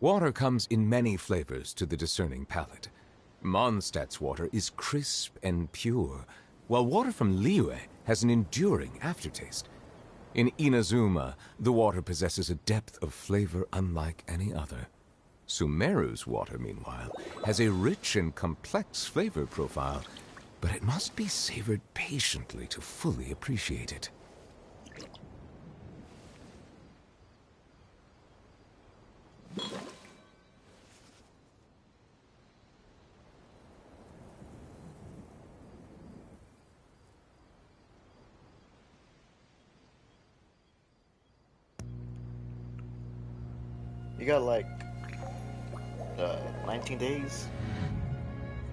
Water comes in many flavors to the discerning palate. Mondstadt's water is crisp and pure, while water from Liyue has an enduring aftertaste. In Inazuma, the water possesses a depth of flavor unlike any other. Sumeru's water, meanwhile, has a rich and complex flavor profile, but it must be savored patiently to fully appreciate it. You got like 19 days?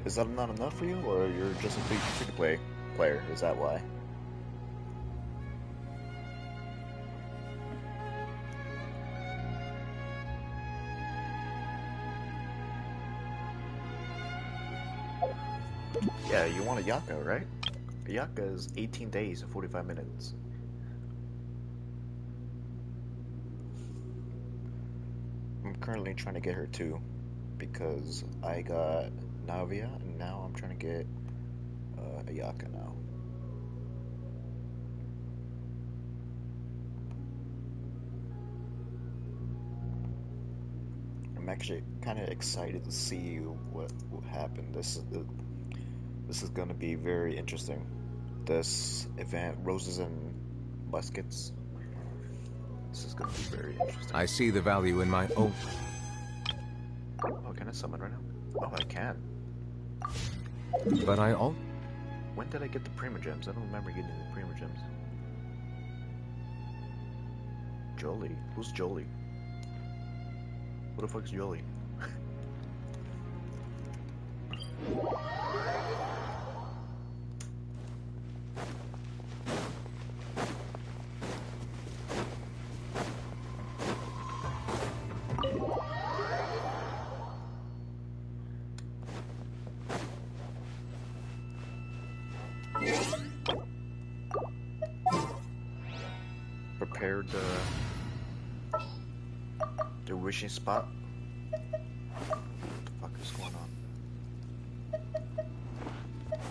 Is that not enough for you, or you're just a free-to-play player? Is that why? Yeah, you want a Yaka, right? A Yaka is 18 days and 45 minutes. I'm currently trying to get her too, because I got Navia, and now I'm trying to get a Yaka now. I'm actually kind of excited to see what will happen. This is going to be very interesting. This event, Roses and Muskets. This is going to be very interesting. I see the value in my own... Oh, can I summon right now? Oh, I can. But I all... When did I get the Prima Gems? I don't remember getting the Prima Gems. Jolie? Who's Jolie? Who the fuck's Jolie? Prepared the wishing spot. What the fuck is going on?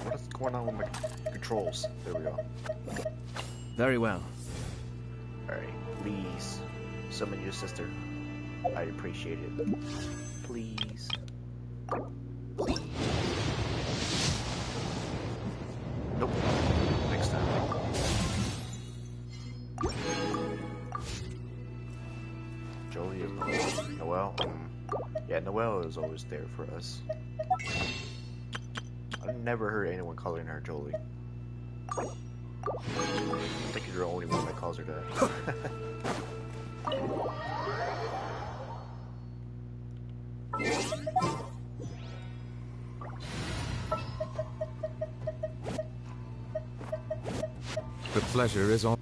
What is going on with my controls? There we go. Very well. Alright, please summon your sister. I'd appreciate it. Please. Please. Nope. Next time. Jolie is Noelle. Yeah, Noelle is always there for us. I've never heard anyone calling her Jolie. I think you're the only one that calls her that. The pleasure is all...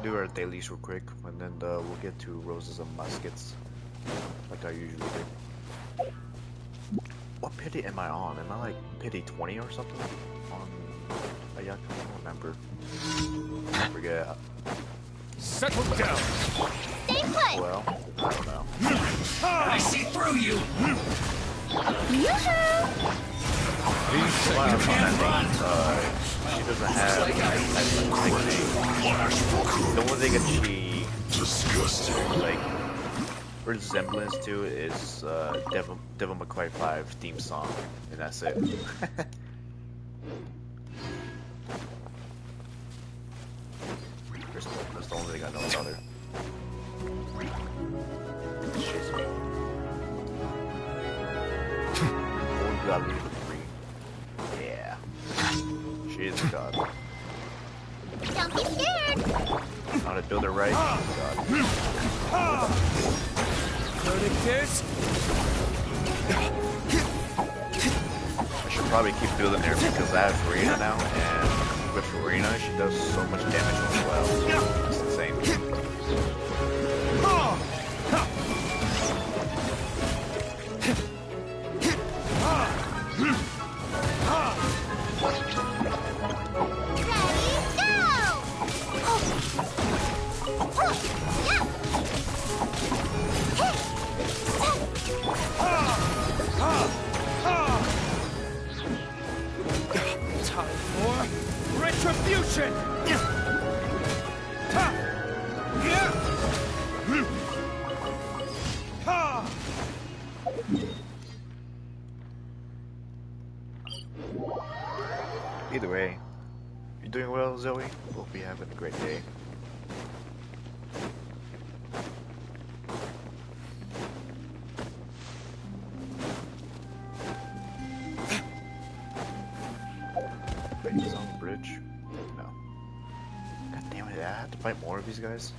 Do our dailies real quick, and then we'll get to Roses and Muskets, like I usually do. What pity am I on? Am I like pity 20 or something? On I don't remember. I forget. Settle down. Stay put. Well, I don't know. I see through you. Yoo-hoo! She doesn't have any type of nickname. The only thing that she like resemblance to is Devil May Cry 5 theme song, and that's it. That's the only thing I know about her. She's me. Oh, you got me for free. Yeah. She is a god. Don't be scared. How to build her right? God. Verdict I should probably keep building her because I have Farina now, and with Farina, she does so much damage as well. It's insane. Retribution! Ha! Yeah! Ha! Either way, you're doing well, Zoe. Hope you're having a great day. Wait, he's on the bridge? No. God damn it, I have to fight more of these guys.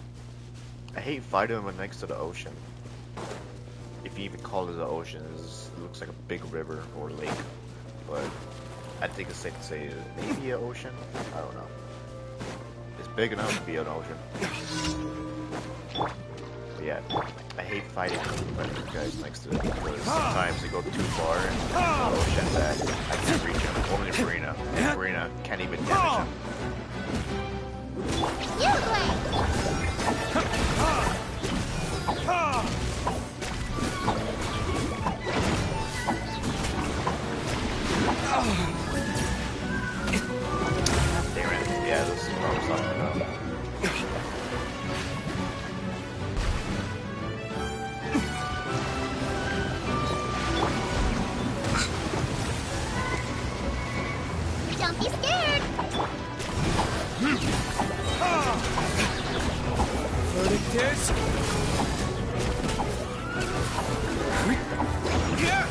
I hate fighting them next to the ocean. If you even call it the ocean, it looks like a big river or lake. But I think it's safe to say maybe an ocean? I don't know. It's big enough to be an ocean. But yeah, I hate fighting these guys next to it because sometimes they go too far in the ocean that I can't reach them. Only Marina. And Marina can't even damage them. You play! Damn it. Yeah, this is what I was talking about. Don't be scared! Verdict is... Yeah!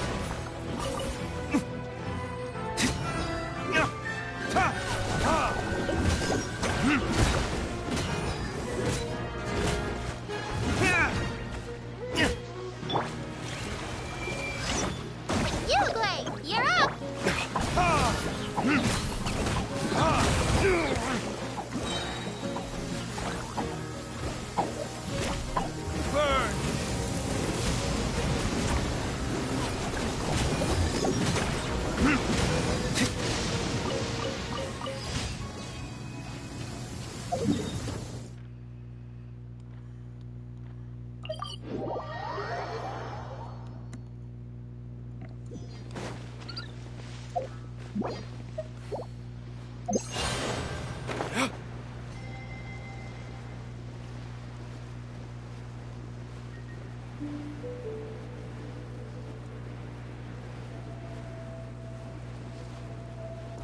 You play! You're up! Burn!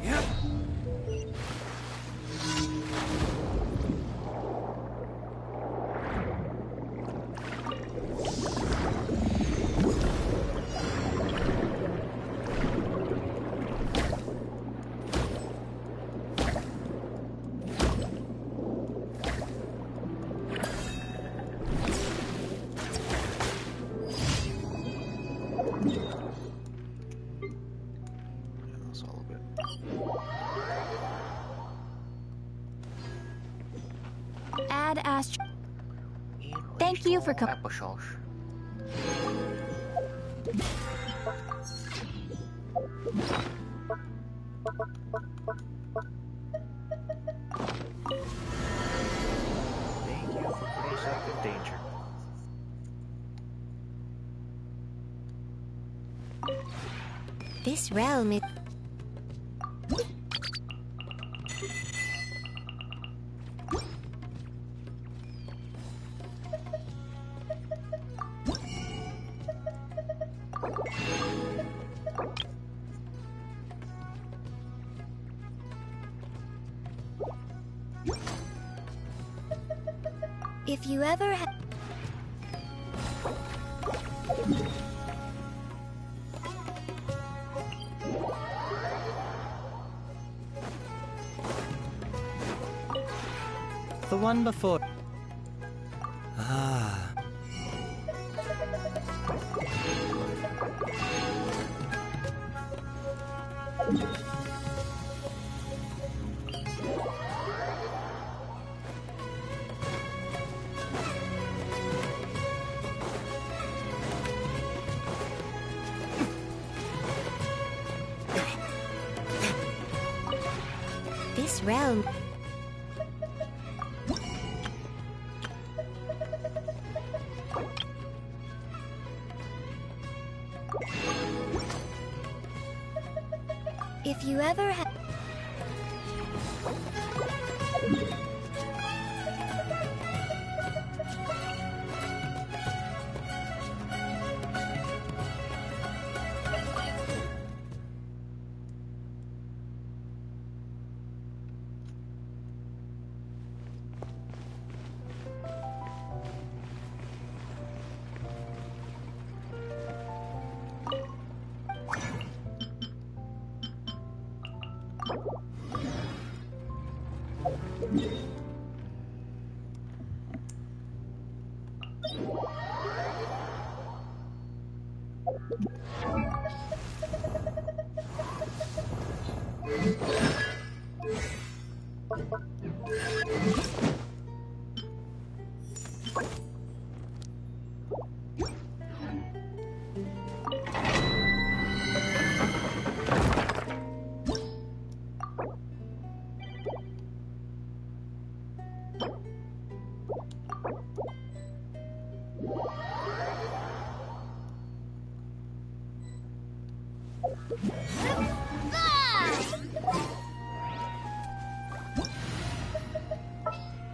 Yeah. That's all of it. Add Astro. Thank you for applesauce. Thank you for putting yourself in danger. This realm is. If you ever have. The one before. Ah. This realm. If you ever have.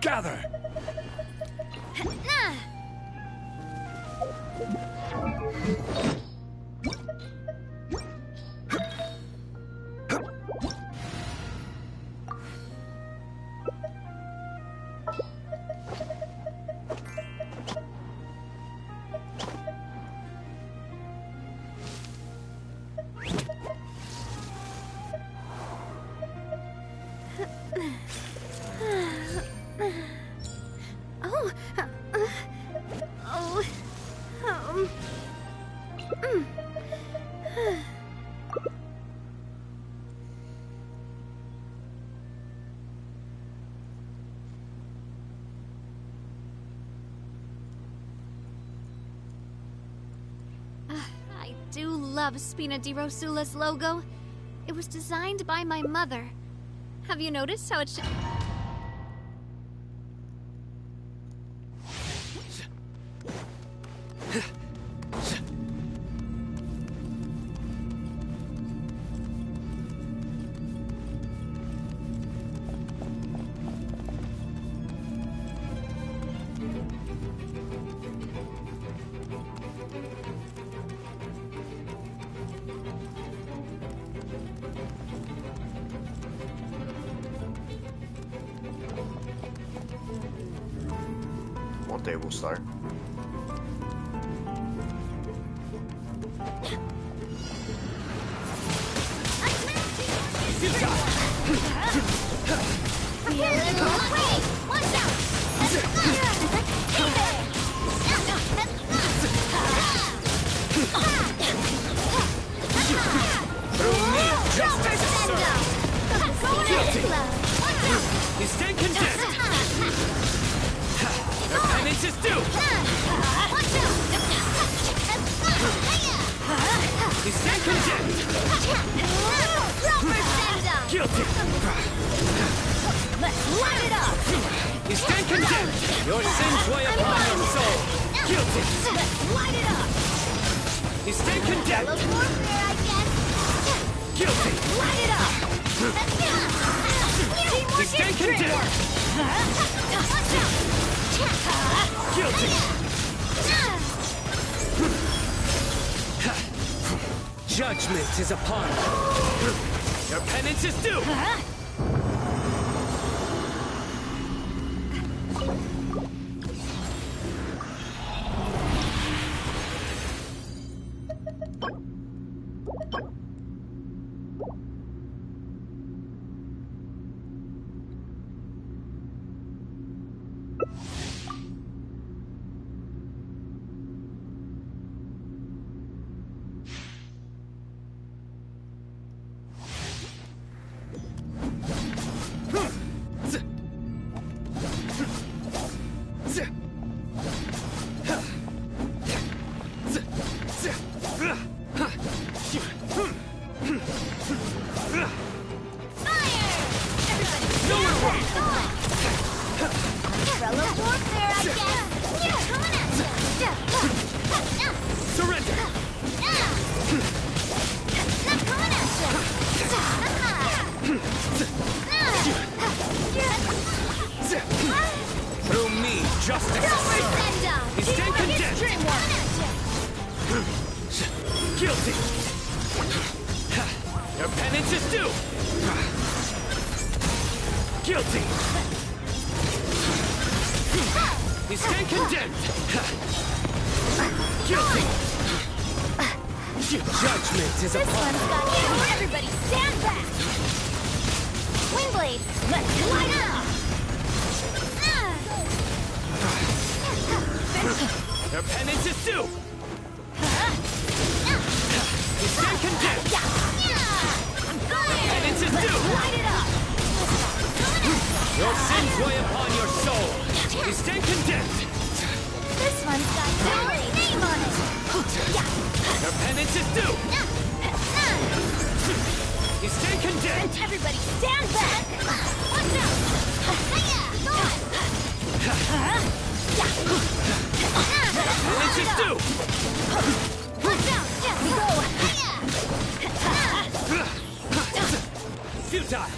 Gather! I do love Spina di Rosula's logo. It was designed by my mother. Have you noticed how it's... One day we'll start. You stand condemned! Your penance is due! You stand condemned! Guilty! Let's light it up! You stand condemned! Your sins weigh upon your soul! Guilty! Let's light it up! You stand condemned! Warfare, I guess! Guilty! Light it up! You stand condemned! Guilty! Judgment is upon you! Your penance is due! Guilty! Your penance is due! Guilty! You stand condemned! Guilty! Judgment is upon you! Everybody stand back! Wingblade, let's light it up! Your penance is due! You Your sins weigh upon your soul. You stay condemned. This one's got your name on it. Your penance is due. You stay condemned. Everybody stand back. Watch out. Go on. Penance is due. Watch out. We go. Futile.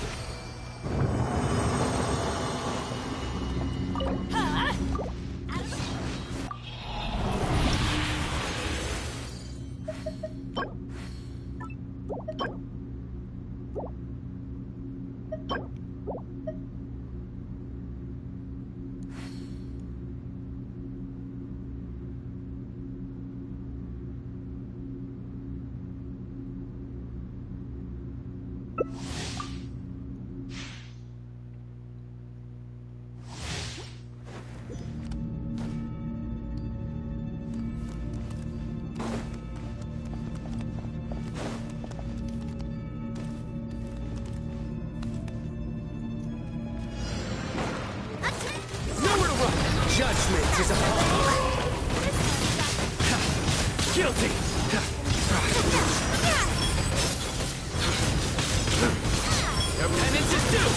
Judgment is upon you. Guilty. Your penance is due.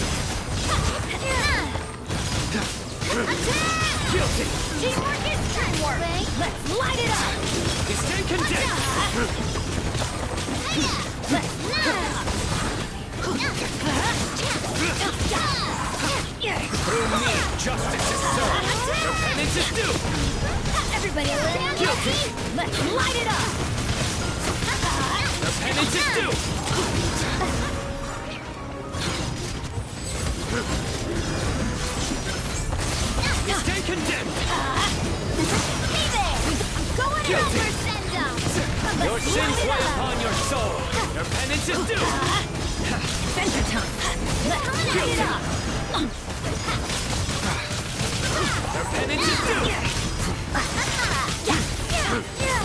Guilty. Teamwork is teamwork. Let's light it up. You stay condemned. Through me, justice is served. Your penance is due. Everybody stand guilty. Let's light it up. Your penance is due. You stay condemned. Hey there. Going Guilty. over send down. Your sins weigh upon your soul. Your penance is due. Center time. Let's light it up. Your penance is due.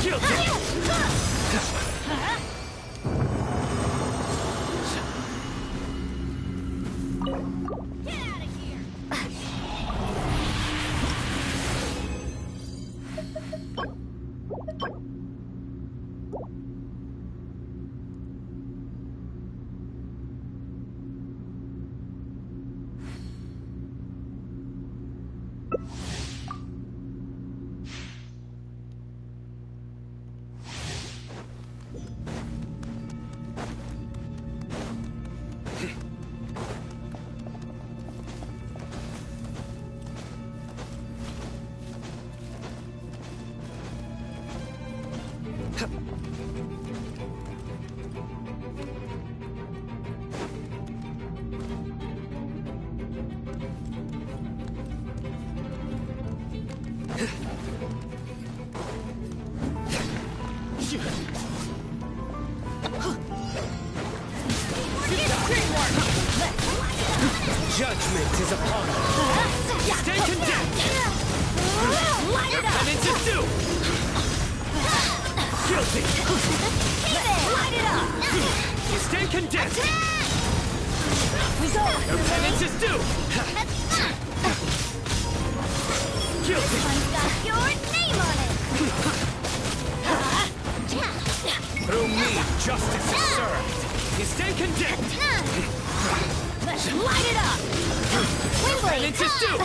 Guilty. Get out of here. Judgment is upon you. Stay condemned. Light Your it up. penance is due. Guilty. Light it up. You stay condemned. We go. Your penance is due. Guilty. One's got your name on it. Through me, justice is served. You stay condemned. Let's light it up. Windblade. Penance is due.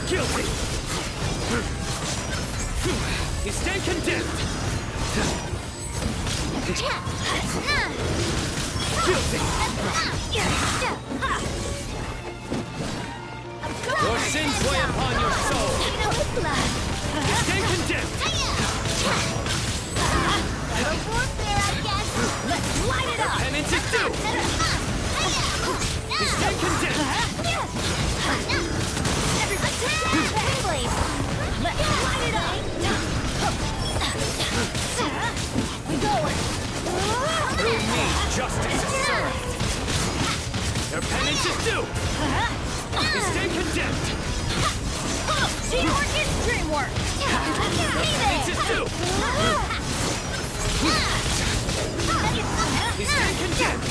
Guilty. You stay condemned. Guilty. Your sins weigh upon your soul. You stay condemned. Let's light it up. Penance is due. You stay condemned. Everybody, Windblade. Let's light it up. We go. Through me, justice is served. Your penance is due. You stay condemned. Teamwork is dreamwork. Your penance is due. You stay condemned.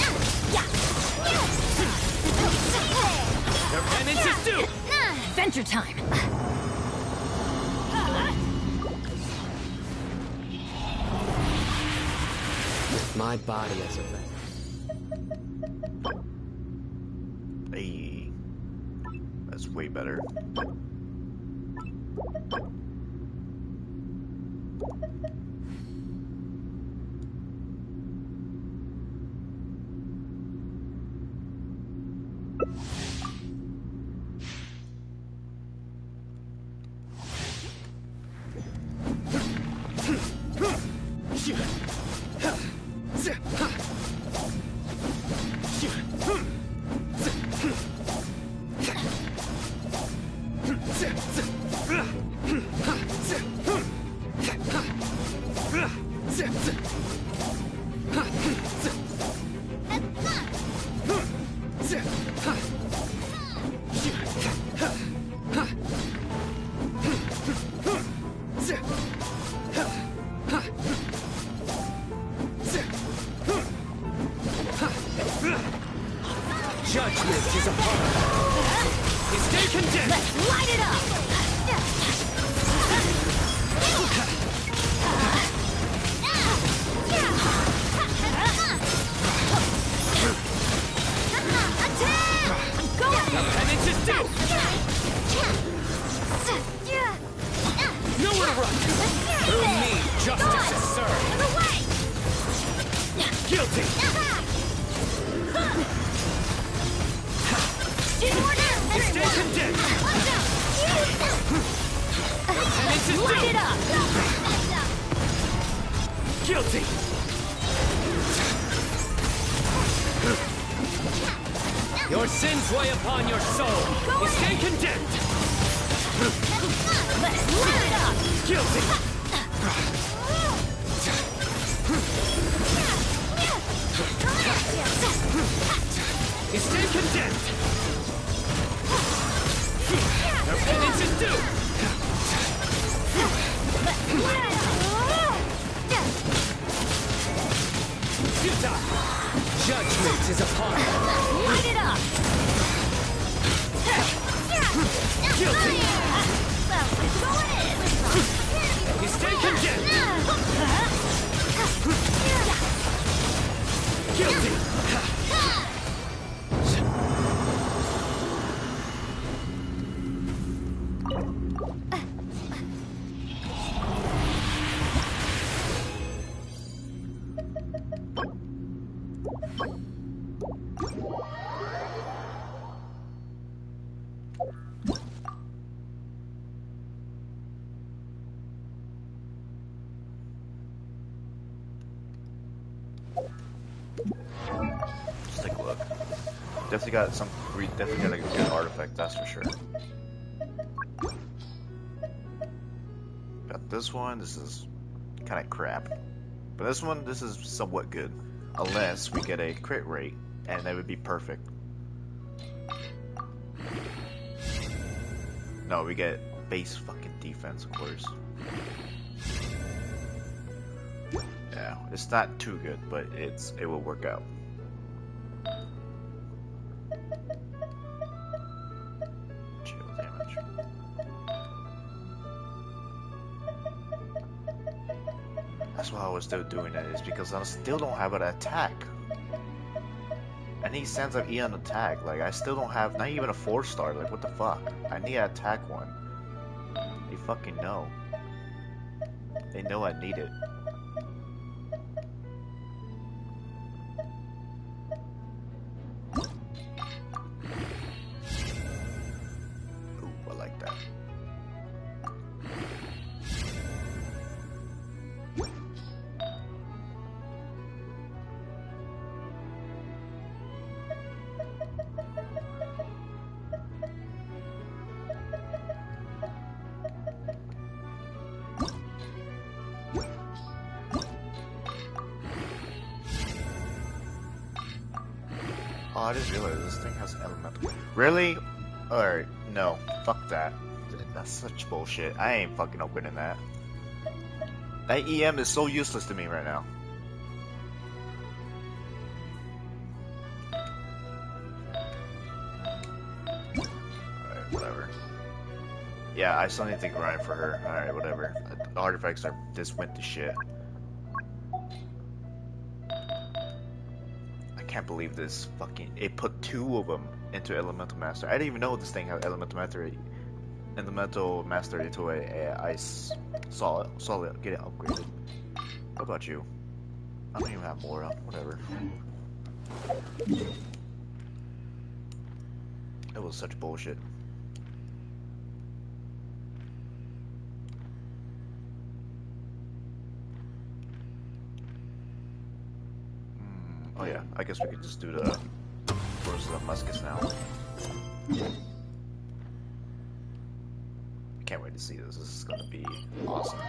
adventure time! With my body as a weapon. Hey, that's way better. Judgment is upon us. Stay condemned. Let's light it up! The penance is due. Nowhere to run. Through me, justice is served. Guilty. Stay condemned. Penance is Light due. it up! Guilty. Your sins weigh upon your soul. Stay condemned. Let's light it up! Guilty. Stay condemned. Your penance is due. Futile. Judgment is upon us. Light it up! Guilty. Stay condemned. Guilty. Let's take a look. Definitely got some. Definitely got a good artifact, that's for sure. Got this one. This is kind of crap, but this one, this is somewhat good, unless we get a crit rate, and that would be perfect. No, we get base fucking defense, of course. Yeah, it's not too good, but it will work out. Chill damage. That's why I was still doing that, is because I still don't have an attack. I need Sands of Eon attack. Like, I still don't have, not even a 4-star. Like, what the fuck? I need an attack one. They fucking know. They know I need it. Ooh, I like that. Oh, I just realized this thing has elemental. Really? Alright, no. Fuck that. That's such bullshit. I ain't fucking opening that. That EM is so useless to me right now. Alright, whatever. Yeah, I still need to grind for her. Alright, whatever. The artifacts are just went to shit. I can't believe this fucking... It put 2 of them into Elemental Master. I didn't even know this thing had Elemental Master until I saw it get it upgraded. What about you? I don't even have more. Whatever. It was such bullshit. Oh yeah, I guess we could just do the Roses of Muskets now. I can't wait to see this. This is gonna be awesome.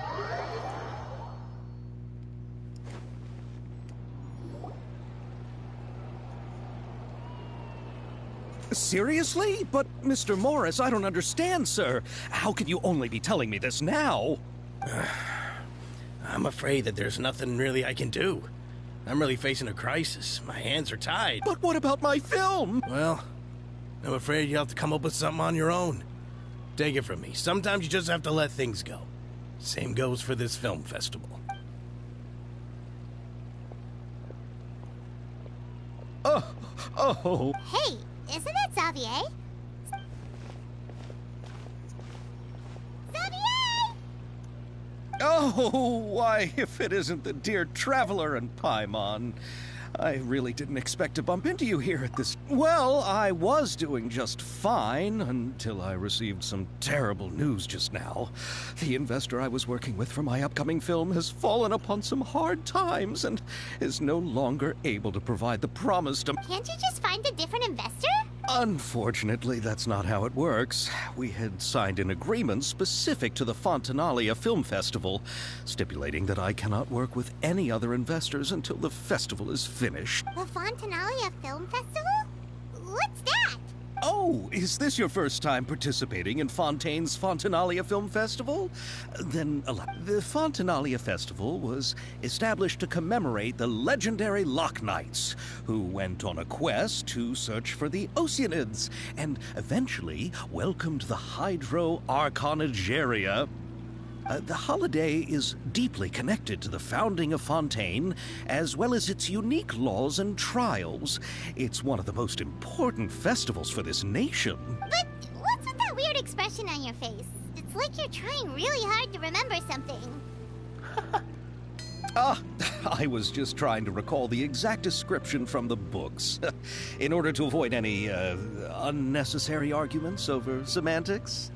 Seriously? But, Mr. Morris, I don't understand, sir. How can you only be telling me this now? I'm afraid that there's nothing really I can do. I'm really facing a crisis. My hands are tied. But what about my film? Well, I'm afraid you'll have to come up with something on your own. Take it from me. Sometimes you just have to let things go. Same goes for this film festival. Oh. Hey, isn't it Xavier? Xavier! Oh, why, if it isn't the dear Traveler and Paimon. I really didn't expect to bump into you here at this... Well, I was doing just fine until I received some terrible news just now. The investor I was working with for my upcoming film has fallen upon some hard times and is no longer able to provide the promised... Can't you just find a different investor? Unfortunately, that's not how it works. We had signed an agreement specific to the Fontanalia Film Festival, stipulating that I cannot work with any other investors until the festival is finished. The Fontanalia Film Festival? What's that? Oh, is this your first time participating in Fontaine's Fontanalia Film Festival? Then, the Fontanalia Festival was established to commemorate the legendary Loch Knights, who went on a quest to search for the Oceanids, and eventually welcomed the Hydro Arconageria. The holiday is deeply connected to the founding of Fontaine, as well as its unique laws and trials. It's one of the most important festivals for this nation. But what's with that weird expression on your face? It's like you're trying really hard to remember something. I was just trying to recall the exact description from the books, in order to avoid any, unnecessary arguments over semantics.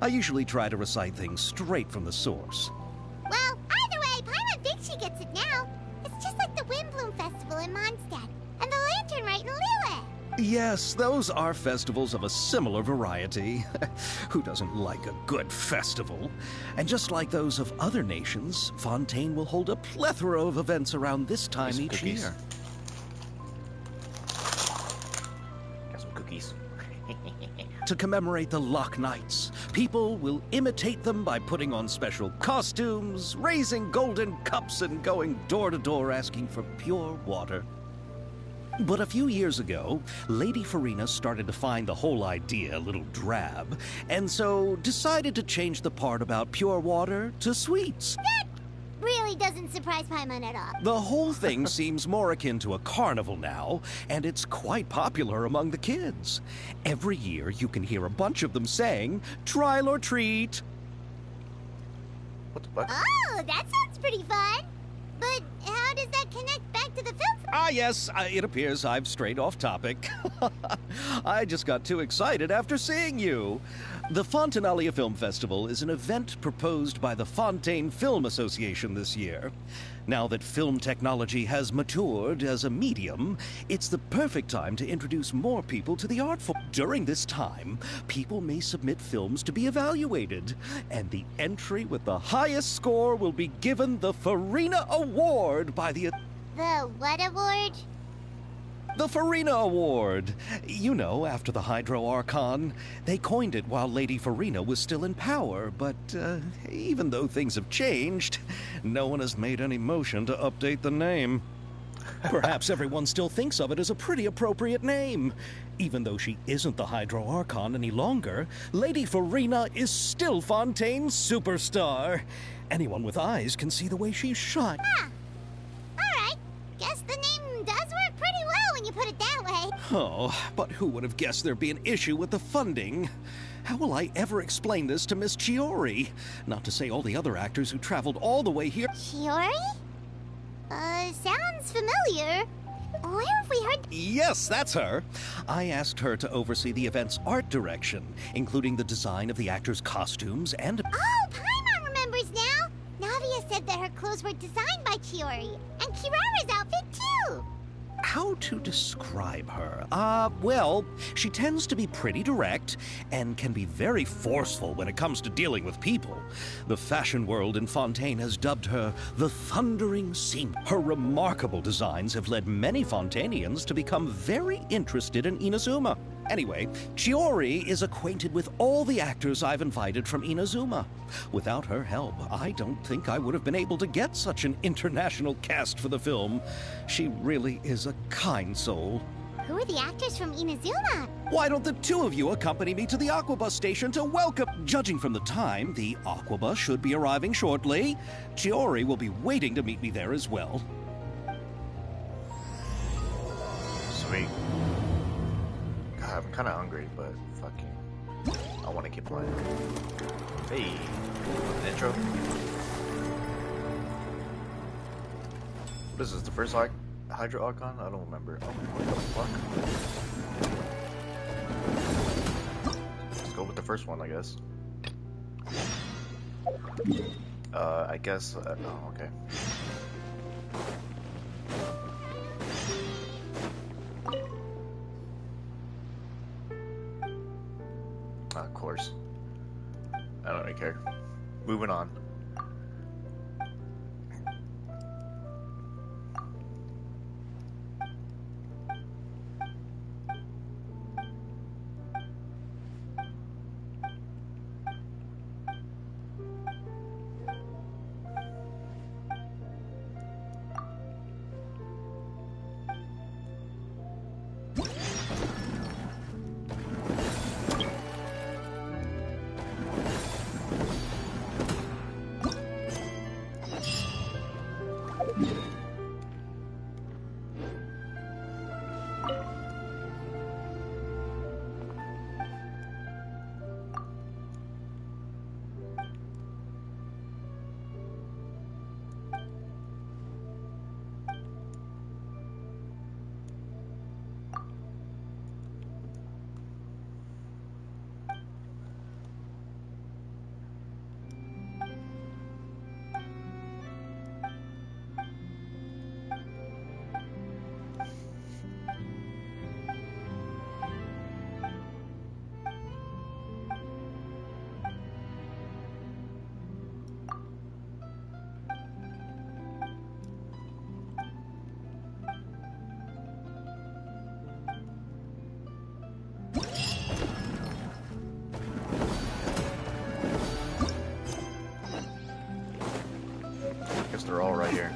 I usually try to recite things straight from the source. Well, either way, Paimon thinks she gets it now. It's just like the Windbloom Festival in Mondstadt, and the Lantern Rite in Lille. Yes, those are festivals of a similar variety. Who doesn't like a good festival? And just like those of other nations, Fontaine will hold a plethora of events around this time each year. Got some cookies. To commemorate the Loch Knights, people will imitate them by putting on special costumes, raising golden cups, and going door to door asking for pure water. But a few years ago, Lady Farina started to find the whole idea a little drab, and so decided to change the part about pure water to sweets. That really doesn't surprise Paimon at all. The whole thing seems more akin to a carnival now, and it's quite popular among the kids. Every year you can hear a bunch of them saying, "Trial or treat." What the fuck? Oh, that sounds pretty fun. But how does that connect back to the film? Yes, it appears I've strayed off topic. I just got too excited after seeing you. The Fontanalia Film Festival is an event proposed by the Fontaine Film Association this year. Now that film technology has matured as a medium, it's the perfect time to introduce more people to the art form. During this time, people may submit films to be evaluated, and the entry with the highest score will be given the Farina Award by the... The what award? The Farina Award. You know, after the Hydro Archon. They coined it while Lady Farina was still in power, but even though things have changed, no one has made any motion to update the name. Perhaps everyone still thinks of it as a pretty appropriate name. Even though she isn't the Hydro Archon any longer, Lady Farina is still Fontaine's superstar. Anyone with eyes can see the way she shines. Huh. Alright. Guess the name does work pretty well when you put it that way. Oh, but who would have guessed there'd be an issue with the funding? How will I ever explain this to Miss Chiori? Not to say all the other actors who traveled all the way here. Chiori? Sounds familiar. Where have we heard? Yes, that's her. I asked her to oversee the event's art direction, including the design of the actors' costumes and... Oh, Paimon remembers now. Navia said that her clothes were designed by Chiori, and Kirara's outfit too. How to describe her? Well, she tends to be pretty direct and can be very forceful when it comes to dealing with people. The fashion world in Fontaine has dubbed her the Thundering Seam. Her remarkable designs have led many Fontainians to become very interested in Inazuma. Anyway, Chiori is acquainted with all the actors I've invited from Inazuma. Without her help, I don't think I would have been able to get such an international cast for the film. She really is a kind soul. Who are the actors from Inazuma? Why don't the two of you accompany me to the Aquabus station to welcome... Judging from the time, the Aquabus should be arriving shortly. Chiori will be waiting to meet me there as well. Sweet. God, I'm kind of hungry, but fucking, I want to keep playing. Hey, an intro. What is this? The first Hydro Archon? I don't remember. Oh, what the fuck? Let's go with the first one, I guess. I guess. Oh, okay. Of course. I don't really care. Moving on. They're all right here.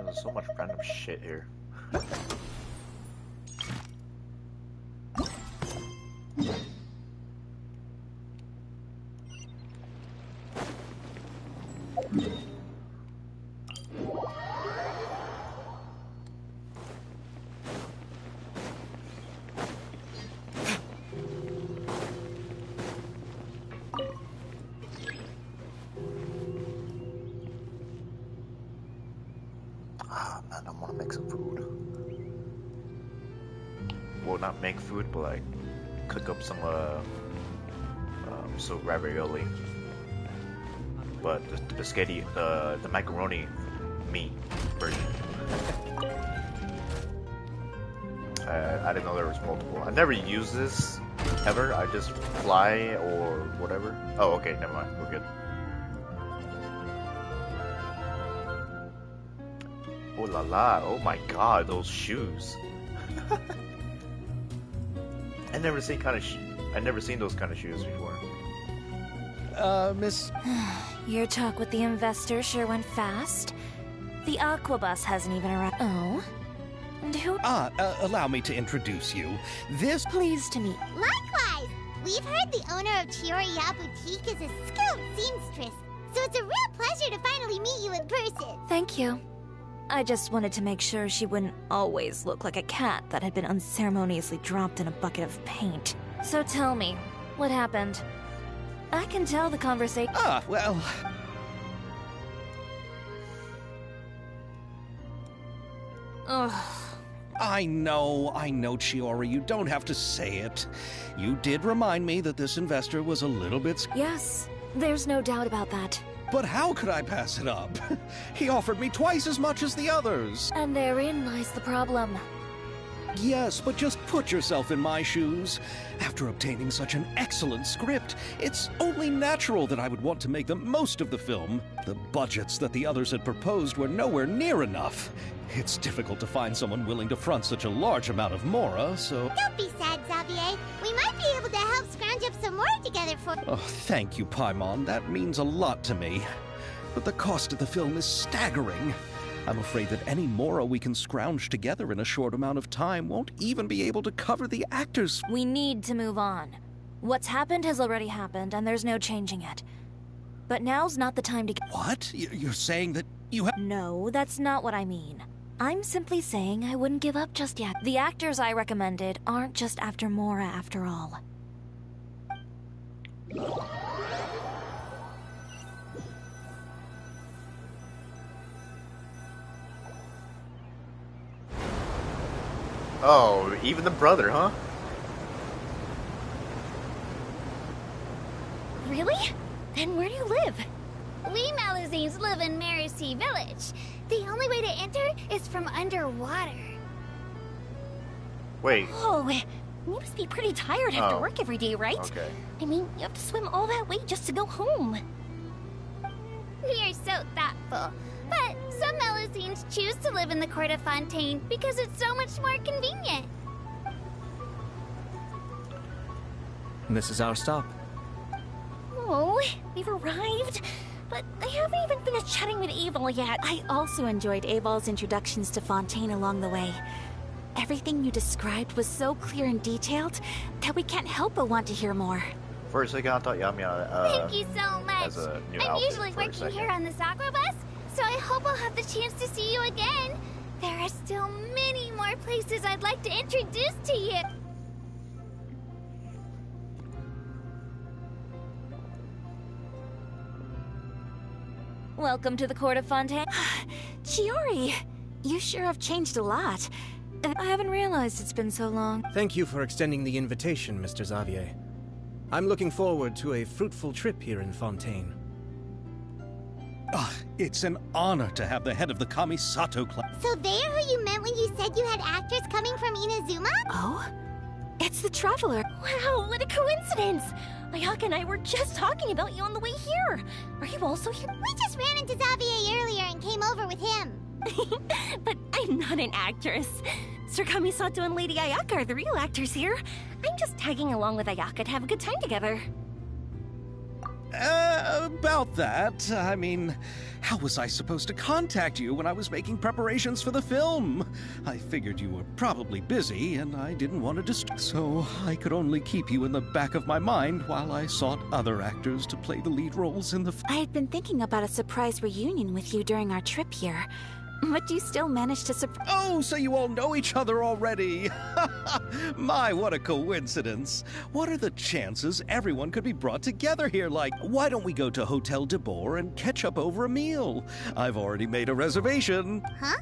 There's so much random shit here. Ah, man, I want to make some food. Well, not make food, but like cook up some so ravioli. But the spaghetti, the macaroni meat version. I didn't know there was multiple. I never used this ever. I just fly or whatever. Oh, okay, never mind. We're good. Oh la la! Oh my God, those shoes! I never seen those kind of shoes before. Miss... Your talk with the investor sure went fast. The Aquabus hasn't even arrived. Oh? And who? Allow me to introduce you. This... Pleased to meet. Likewise! We've heard the owner of Chioriya Boutique is a skilled seamstress, so it's a real pleasure to finally meet you in person. Thank you. I just wanted to make sure she wouldn't always look like a cat that had been unceremoniously dropped in a bucket of paint. So tell me, what happened? I can tell the conversation... well... Ugh. I know, Chiori, you don't have to say it. You did remind me that this investor was a little bit... Yes, there's no doubt about that. But how could I pass it up? He offered me twice as much as the others. And therein lies the problem. Yes, but just put yourself in my shoes. After obtaining such an excellent script, it's only natural that I would want to make the most of the film. The budgets that the others had proposed were nowhere near enough. It's difficult to find someone willing to front such a large amount of mora, so... Don't be sad, Xavier. We might be able to help scrounge up some more together for... Oh, thank you, Paimon. That means a lot to me. But the cost of the film is staggering. I'm afraid that any mora we can scrounge together in a short amount of time won't even be able to cover the actors. We need to move on. What's happened has already happened, and there's no changing it. But now's not the time to... What? You're saying that you have... No, that's not what I mean. I'm simply saying I wouldn't give up just yet. The actors I recommended aren't just after mora after all. Oh, even the brother, huh? Really? Then where do you live? We Malazines live in Marcy Village. The only way to enter is from underwater. Wait. Oh, you must be pretty tired after Oh. work every day, right? Okay. I mean, you have to swim all that way just to go home. We are so thoughtful. But some Malazines choose to live in the Court of Fontaine because it's so much more convenient. This is our stop. Oh, we've arrived. But I haven't even finished chatting with Abel yet. I also enjoyed Abal's introductions to Fontaine along the way. Everything you described was so clear and detailed that we can't help but want to hear more. For a second, I thought Yamiya, Thank you so much. as a new I'm outfit usually for a working second. here on the Sakura bus, so I hope I'll have the chance to see you again. There are still many more places I'd like to introduce to you. Welcome to the Court of Fontaine. Chiori, you sure have changed a lot. I haven't realized it's been so long. Thank you for extending the invitation, Mr. Xavier. I'm looking forward to a fruitful trip here in Fontaine. It's an honor to have the head of the Kamisato class. So they're who you meant when you said you had actors coming from Inazuma? Oh? It's the Traveler. Wow, what a coincidence! Ayaka and I were just talking about you on the way here. Are you also here? We just ran into Xavier earlier and came over with him. But I'm not an actress. Sir Kamisato and Lady Ayaka are the real actors here. I'm just tagging along with Ayaka to have a good time together. About that, I mean, how was I supposed to contact you when I was making preparations for the film? I figured you were probably busy, and I didn't want to so I could only keep you in the back of my mind while I sought other actors to play the lead roles in the I had been thinking about a surprise reunion with you during our trip here. But you still managed to Oh, so you all know each other already! My, what a coincidence! What are the chances everyone could be brought together here? Like, why don't we go to Hotel de Boer and catch up over a meal? I've already made a reservation. Huh?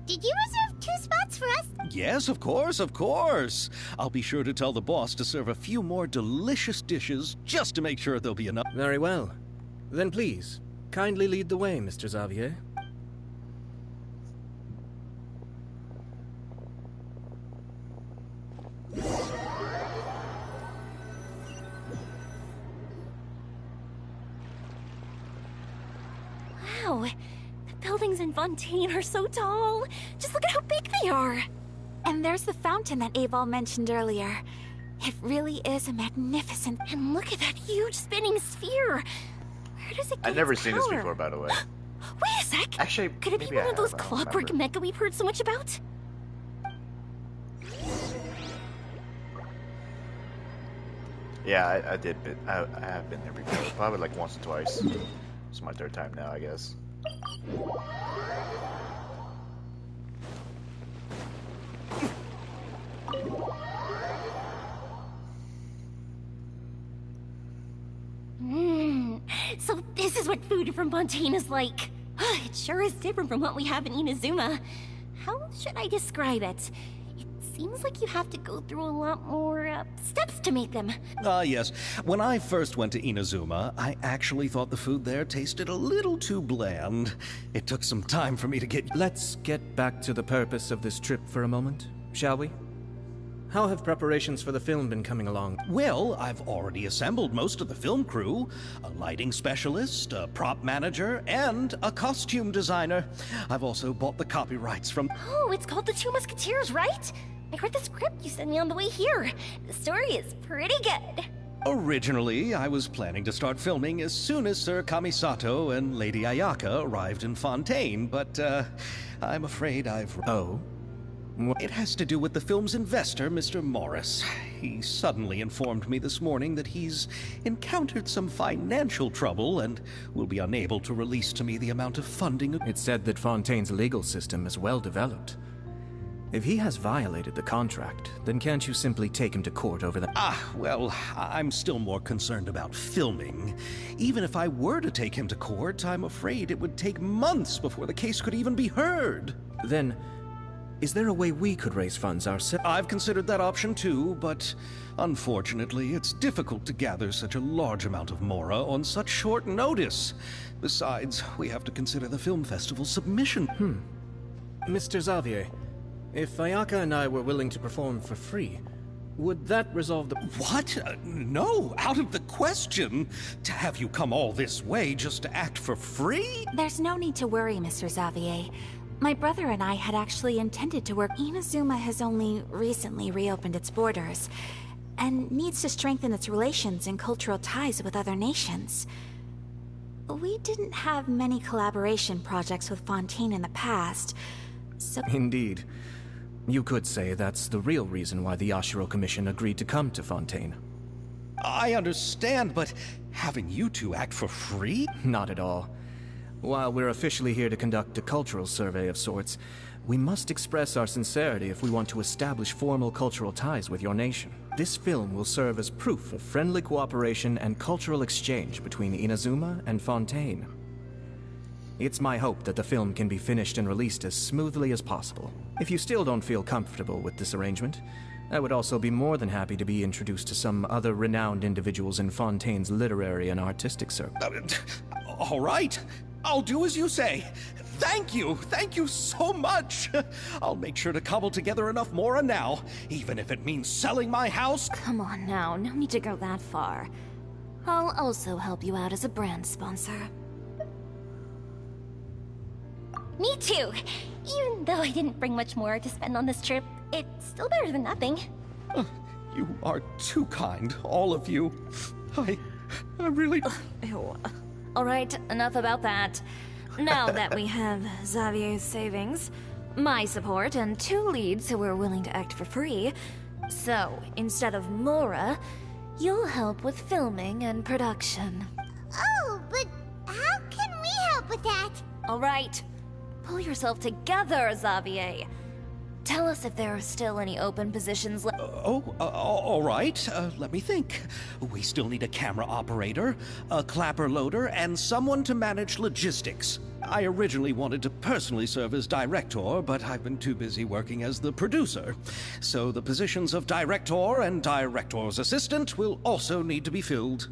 Did you reserve 2 spots for us? Yes, of course, of course. I'll be sure to tell the boss to serve a few more delicious dishes just to make sure there'll be enough. Very well. Then please, kindly lead the way, Mr. Xavier. Wow, the buildings in Fontaine are so tall. Just look at how big they are. And there's the fountain that Aval mentioned earlier. It really is a magnificent... And look at that huge spinning sphere. Where does it get I've never its seen this power? before, by the way. Wait a sec. Actually, could it be maybe one I of those have, I don't clockwork remember. mecha we've heard so much about? Yeah, I did, but I have been there before. Probably like once or twice. It's my 3rd time now, I guess. So this is what food from Fontaine is like. It sure is different from what we have in Inazuma. How should I describe it? It seems like you have to go through a lot more steps to make them. Yes. When I first went to Inazuma, I actually thought the food there tasted a little too bland. It took some time for me to get... Let's get back to the purpose of this trip for a moment, shall we? How have preparations for the film been coming along? Well, I've already assembled most of the film crew. A lighting specialist, a prop manager, and a costume designer. I've also bought the copyrights from... Oh, it's called The Two Musketeers, right? I read the script you sent me on the way here. The story is pretty good. Originally, I was planning to start filming as soon as Sir Kamisato and Lady Ayaka arrived in Fontaine, but, I'm afraid I've... Oh? It has to do with the film's investor, Mr. Morris. He suddenly informed me this morning that he's encountered some financial trouble and will be unable to release to me the amount of funding... It's said that Fontaine's legal system is well developed. If he has violated the contract, then can't you simply take him to court over that? Well, I'm still more concerned about filming. Even if I were to take him to court, I'm afraid it would take months before the case could even be heard. Then... is there a way we could raise funds ourselves? I've considered that option too, but unfortunately, it's difficult to gather such a large amount of mora on such short notice. Besides, we have to consider the film festival submission. Mr. Xavier, if Ayaka and I were willing to perform for free, would that resolve the... What? No, out of the question. To have you come all this way just to act for free? There's no need to worry, Mr. Xavier. My brother and I had actually intended to work. Inazuma has only recently reopened its borders, and needs to strengthen its relations and cultural ties with other nations. We didn't have many collaboration projects with Fontaine in the past, so... Indeed. You could say that's the real reason why the Yashiro Commission agreed to come to Fontaine. I understand, but having you two act for free? Not at all. While we're officially here to conduct a cultural survey of sorts, we must express our sincerity if we want to establish formal cultural ties with your nation. This film will serve as proof of friendly cooperation and cultural exchange between Inazuma and Fontaine. It's my hope that the film can be finished and released as smoothly as possible. If you still don't feel comfortable with this arrangement, I would also be more than happy to be introduced to some other renowned individuals in Fontaine's literary and artistic circle. All right. I'll do as you say. Thank you so much. I'll make sure to cobble together enough mora now, even if it means selling my house. Come on now, no need to go that far. I'll also help you out as a brand sponsor. Me too. Even though I didn't bring much more to spend on this trip, it's still better than nothing. You are too kind, all of you. I really... Ew. Alright, enough about that. Now that we have Xavier's savings, my support, and 2 leads who are willing to act for free, so instead of Mora, you'll help with filming and production. Oh, but how can we help with that? Alright, pull yourself together, Xavier. Tell us if there are still any open positions left. All right. Let me think. We still need a camera operator, a clapper loader, and someone to manage logistics. I originally wanted to personally serve as director, but I've been too busy working as the producer. So the positions of director and director's assistant will also need to be filled.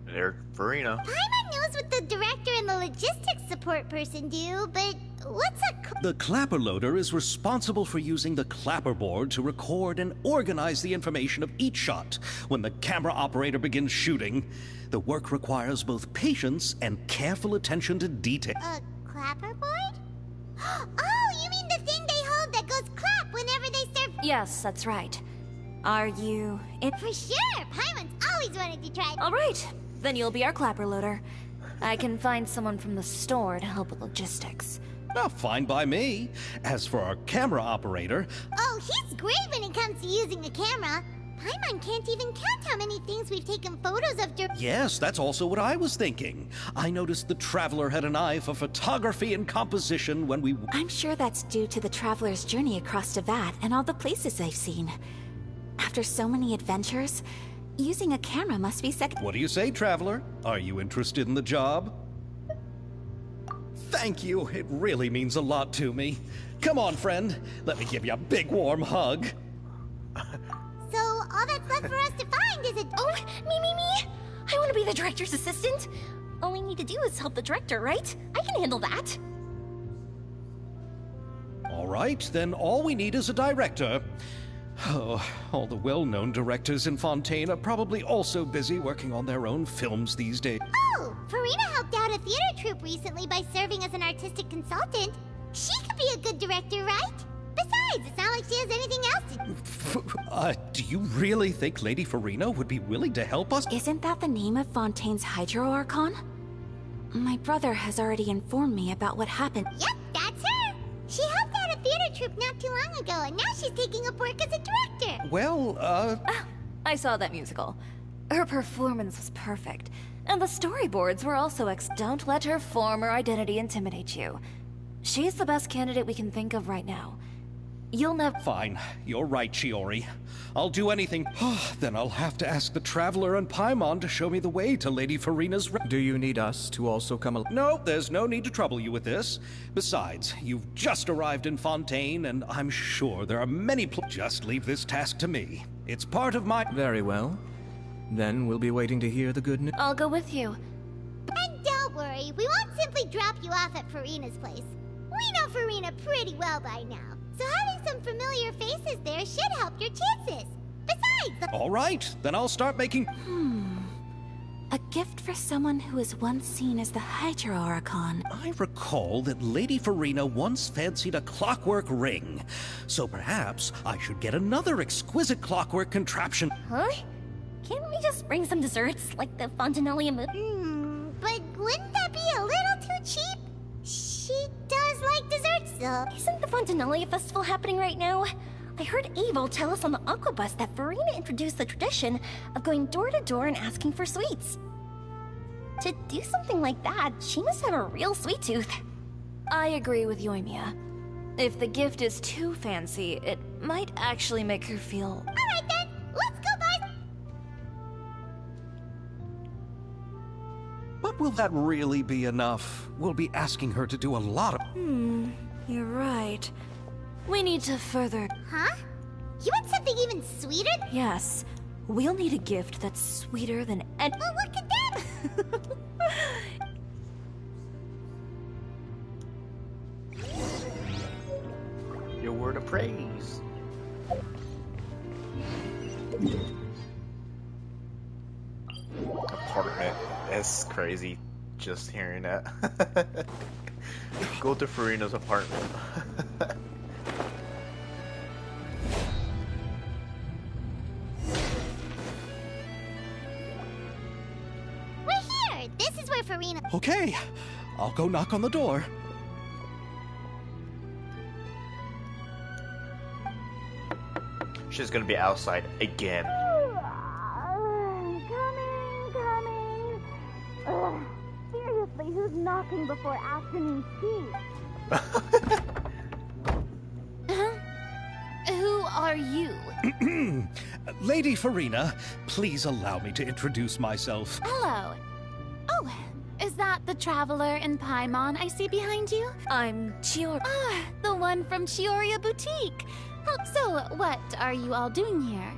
There, Farina. Paimon knows what the director and the logistics support person do, but what's a... The clapper loader is responsible for using the clapperboard to record and organize the information of each shot when the camera operator begins shooting. The work requires both patience and careful attention to detail. A clapperboard? Oh, you mean the thing they hold that goes clap whenever they serve... Yes, that's right. Are you... For sure! Paimon's always wanted to try... Alright, then you'll be our clapper loader. I can find someone from the store to help with logistics. Well, fine by me. As for our camera operator... Oh, he's great when it comes to using a camera. Paimon can't even count how many things we've taken photos of during... Yes, that's also what I was thinking. I noticed the Traveler had an eye for photography and composition when we... I'm sure that's due to the Traveler's journey across Teyvat and all the places they've seen. After so many adventures, using a camera must be second... What do you say, Traveler? Are you interested in the job? Thank you. It really means a lot to me. Come on, friend. Let me give you a big warm hug. So, all that's left for us to find is a... Oh, me! I want to be the director's assistant. All we need to do is help the director, right? I can handle that. All right, then all we need is a director. Oh, all the well-known directors in Fontaine are probably also busy working on their own films these days. Oh, Farina helped out a theater troupe recently by serving as an artistic consultant. She could be a good director, right? Besides, it's not like she has anything else to... Do you really think Lady Farina would be willing to help us? Isn't that the name of Fontaine's Hydro Archon? My brother has already informed me about what happened. Yep, that's her. She helped out a theater troupe not too long ago, and now she's taking up work as a director. Well, I saw that musical. Her performance was perfect. And the storyboards were also Don't let her former identity intimidate you. She's the best candidate we can think of right now. You'll never... Fine. You're right, Chiori. I'll do anything. Then I'll have to ask the Traveler and Paimon to show me the way to Lady Farina's... Do you need us to also come along? No, there's no need to trouble you with this. Besides, you've just arrived in Fontaine, and I'm sure there are many Just leave this task to me. It's part of my... Very well. Then we'll be waiting to hear the good news. I'll go with you. And don't worry, we won't simply drop you off at Farina's place. We know Farina pretty well by now. So having some familiar faces there should help your chances. Besides... All right, then I'll start making... A gift for someone who was once seen as the Hydro Archon. I recall that Lady Farina once fancied a clockwork ring. So perhaps I should get another exquisite clockwork contraption. Huh? Can't we just bring some desserts, like the Fontinalia movie? But wouldn't that be a little too cheap? She does like desserts, though. Isn't the Fontinalia festival happening right now? I heard Abel tell us on the Aquabus that Farina introduced the tradition of going door to door and asking for sweets. To do something like that, she must have a real sweet tooth. I agree with Yoimiya. If the gift is too fancy, it might actually make her feel... Alright then, let's go, boys! But will that really be enough? We'll be asking her to do a lot of... You're right. We need to further... Huh? You want something even sweeter? Yes. We'll need a gift that's sweeter than... Well, look at that! Your word of praise. Apartment. That's crazy. Just hearing that. Go to Farina's apartment. Farina. Okay, I'll go knock on the door. She's gonna be outside again. Coming. Seriously, who's knocking before afternoon tea? Who are you? Lady Farina, please allow me to introduce myself. Hello. Oh, is that the traveler in Paimon I see behind you? I'm Chior. Ah, the one from Chioria Boutique. So, what are you all doing here?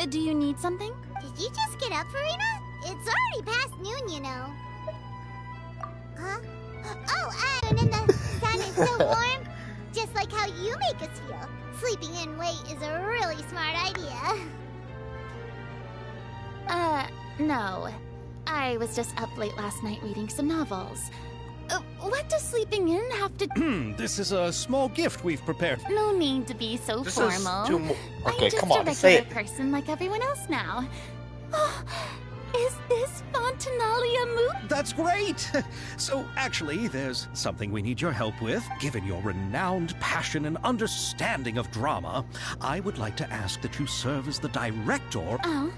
Do you need something? Did you just get up, Farina? It's already past noon, you know. Huh? Oh, and then the sun is so warm. Just like how you make us feel. Sleeping in late is a really smart idea. No. I was just up late last night reading some novels. What does sleeping in have to... This is a small gift we've prepared. No need to be so This formal. is too okay, I'm just come on, a say regular it. person like everyone else now. Oh, is this Fontinalia Moot? That's great! So, actually, there's something we need your help with. Given your renowned passion and understanding of drama, I would like to ask that you serve as the director. Oh,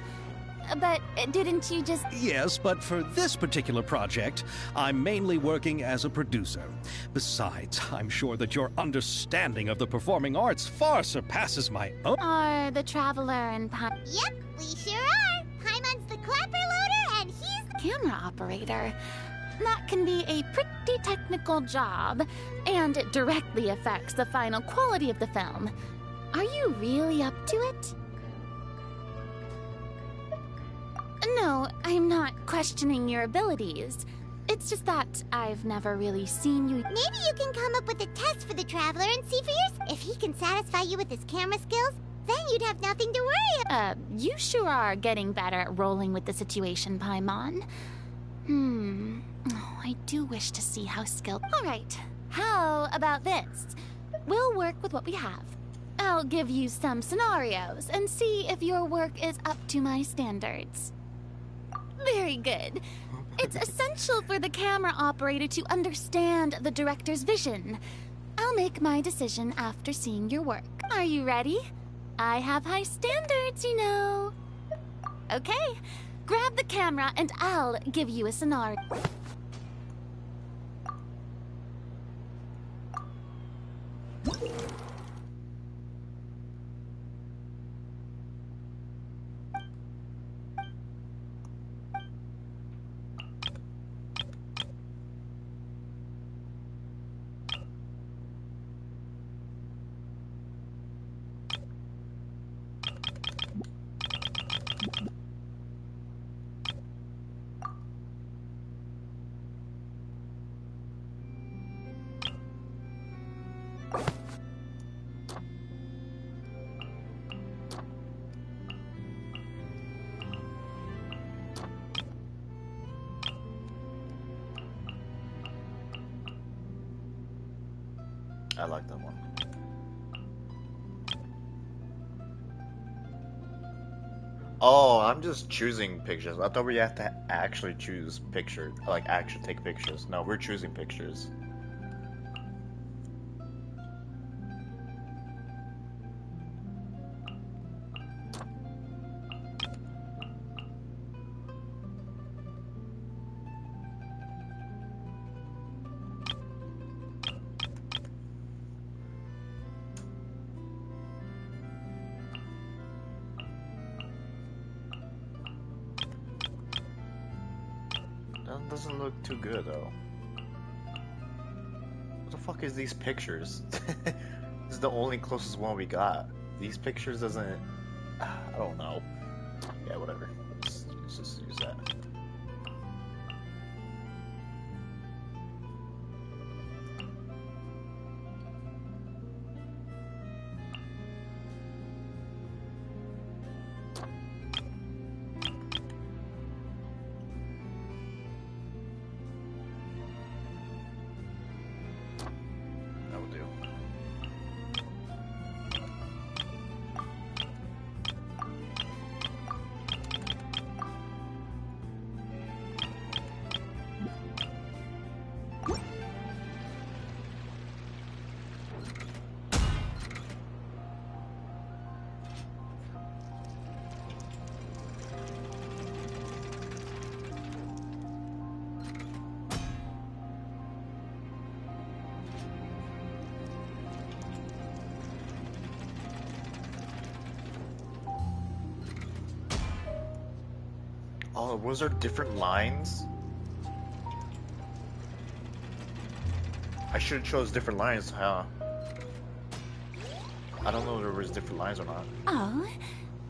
but didn't you just... Yes, but for this particular project, I'm mainly working as a producer. Besides, I'm sure that your understanding of the performing arts far surpasses my own. Are the traveler and Yep, we sure are. Paimon's the clapper loader, and he's the camera operator? That can be a pretty technical job, and it directly affects the final quality of the film. Are you really up to it? No, I'm not questioning your abilities. It's just that I've never really seen you... Maybe you can come up with a test for the Traveler and see for yourself. If he can satisfy you with his camera skills, then you'd have nothing to worry about. You sure are getting better at rolling with the situation, Paimon. Oh, I do wish to see how skilled... Alright, how about this? We'll work with what we have. I'll give you some scenarios and see if your work is up to my standards. Very good. It's essential for the camera operator to understand the director's vision. I'll make my decision after seeing your work. Are you ready? I have high standards, you know. Okay, grab the camera and I'll give you a scenario. I like that one. Oh, I'm just choosing pictures. I thought we had to actually choose pictures, like actually take pictures. No, we're choosing pictures. That doesn't look too good though. What the fuck is these pictures? This is the only closest one we got. These pictures doesn't... I don't know. Yeah, whatever. Let's just use that. That will do. Was there different lines? I should have chose different lines, huh? I don't know if there was different lines or not. Oh,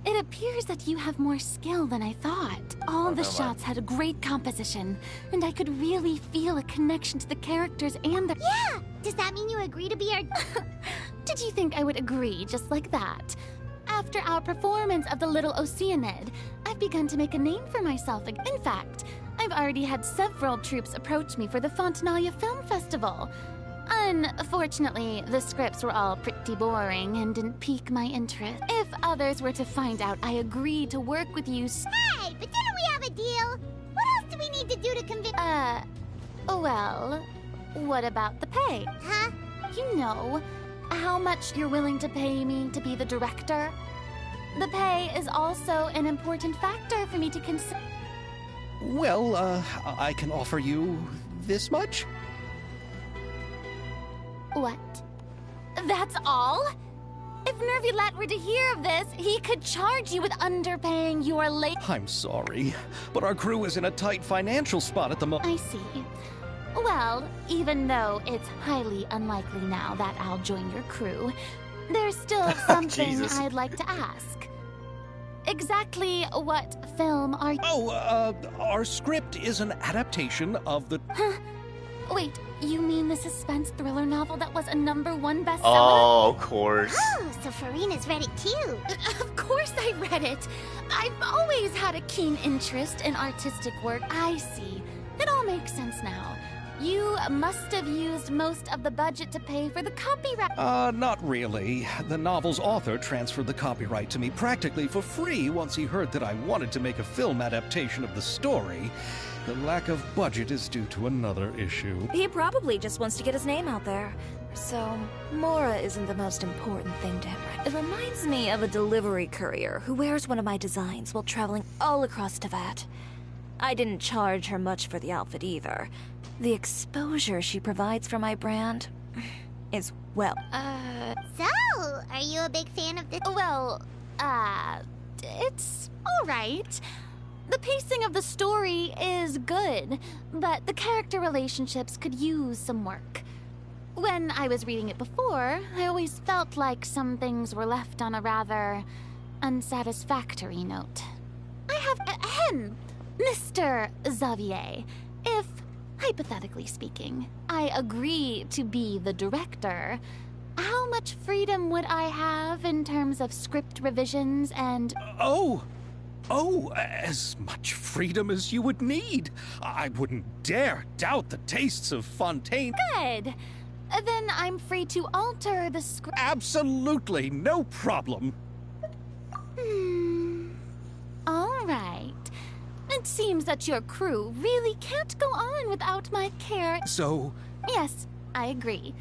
it appears that you have more skill than I thought. All the shots had a great composition, and I could really feel a connection to the characters and the— Yeah! Does that mean you agree to be our— Did you think I would agree just like that? After our performance of the Little Oceanid, I've begun to make a name for myself. In fact, I've already had several troops approach me for the Fontanalia Film Festival. Unfortunately, the scripts were all pretty boring and didn't pique my interest. If others were to find out I agreed to work with you— Hey, but didn't we have a deal? What else do we need to do to convince— well, what about the pay? Huh? You know, how much you're willing to pay me to be the director? The pay is also an important factor for me to consider. Well, I can offer you this much? What? That's all? If Nervilet were to hear of this, he could charge you with underpaying your late— I'm sorry, but our crew is in a tight financial spot at the moment. I see. Well, even though it's highly unlikely now that I'll join your crew, there's still something I'd like to ask. Exactly what film are you— Oh, our script is an adaptation of the— Huh? Wait, you mean the suspense thriller novel that was a #1 bestseller? Oh, of course. Oh, so Farina's read it too. Of course I read it. I've always had a keen interest in artistic work. I see. It all makes sense now. You must have used most of the budget to pay for the copyright. Not really. The novel's author transferred the copyright to me practically for free once he heard that I wanted to make a film adaptation of the story. The lack of budget is due to another issue. He probably just wants to get his name out there. So, Mora isn't the most important thing to him, right? It reminds me of a delivery courier who wears one of my designs while traveling all across Teyvat. I didn't charge her much for the outfit either. The exposure she provides for my brand is, well... So, are you a big fan of this? Well, it's alright. The pacing of the story is good, but the character relationships could use some work. When I was reading it before, I always felt like some things were left on a rather unsatisfactory note. I have, Mr. Xavier, if, hypothetically speaking, I agree to be the director, how much freedom would I have in terms of script revisions and... Oh, as much freedom as you would need. I wouldn't dare doubt the tastes of Fontaine. Good. Then I'm free to alter the script. Absolutely, no problem. All right. It seems that your crew really can't go on without my care. So... Yes, I agree.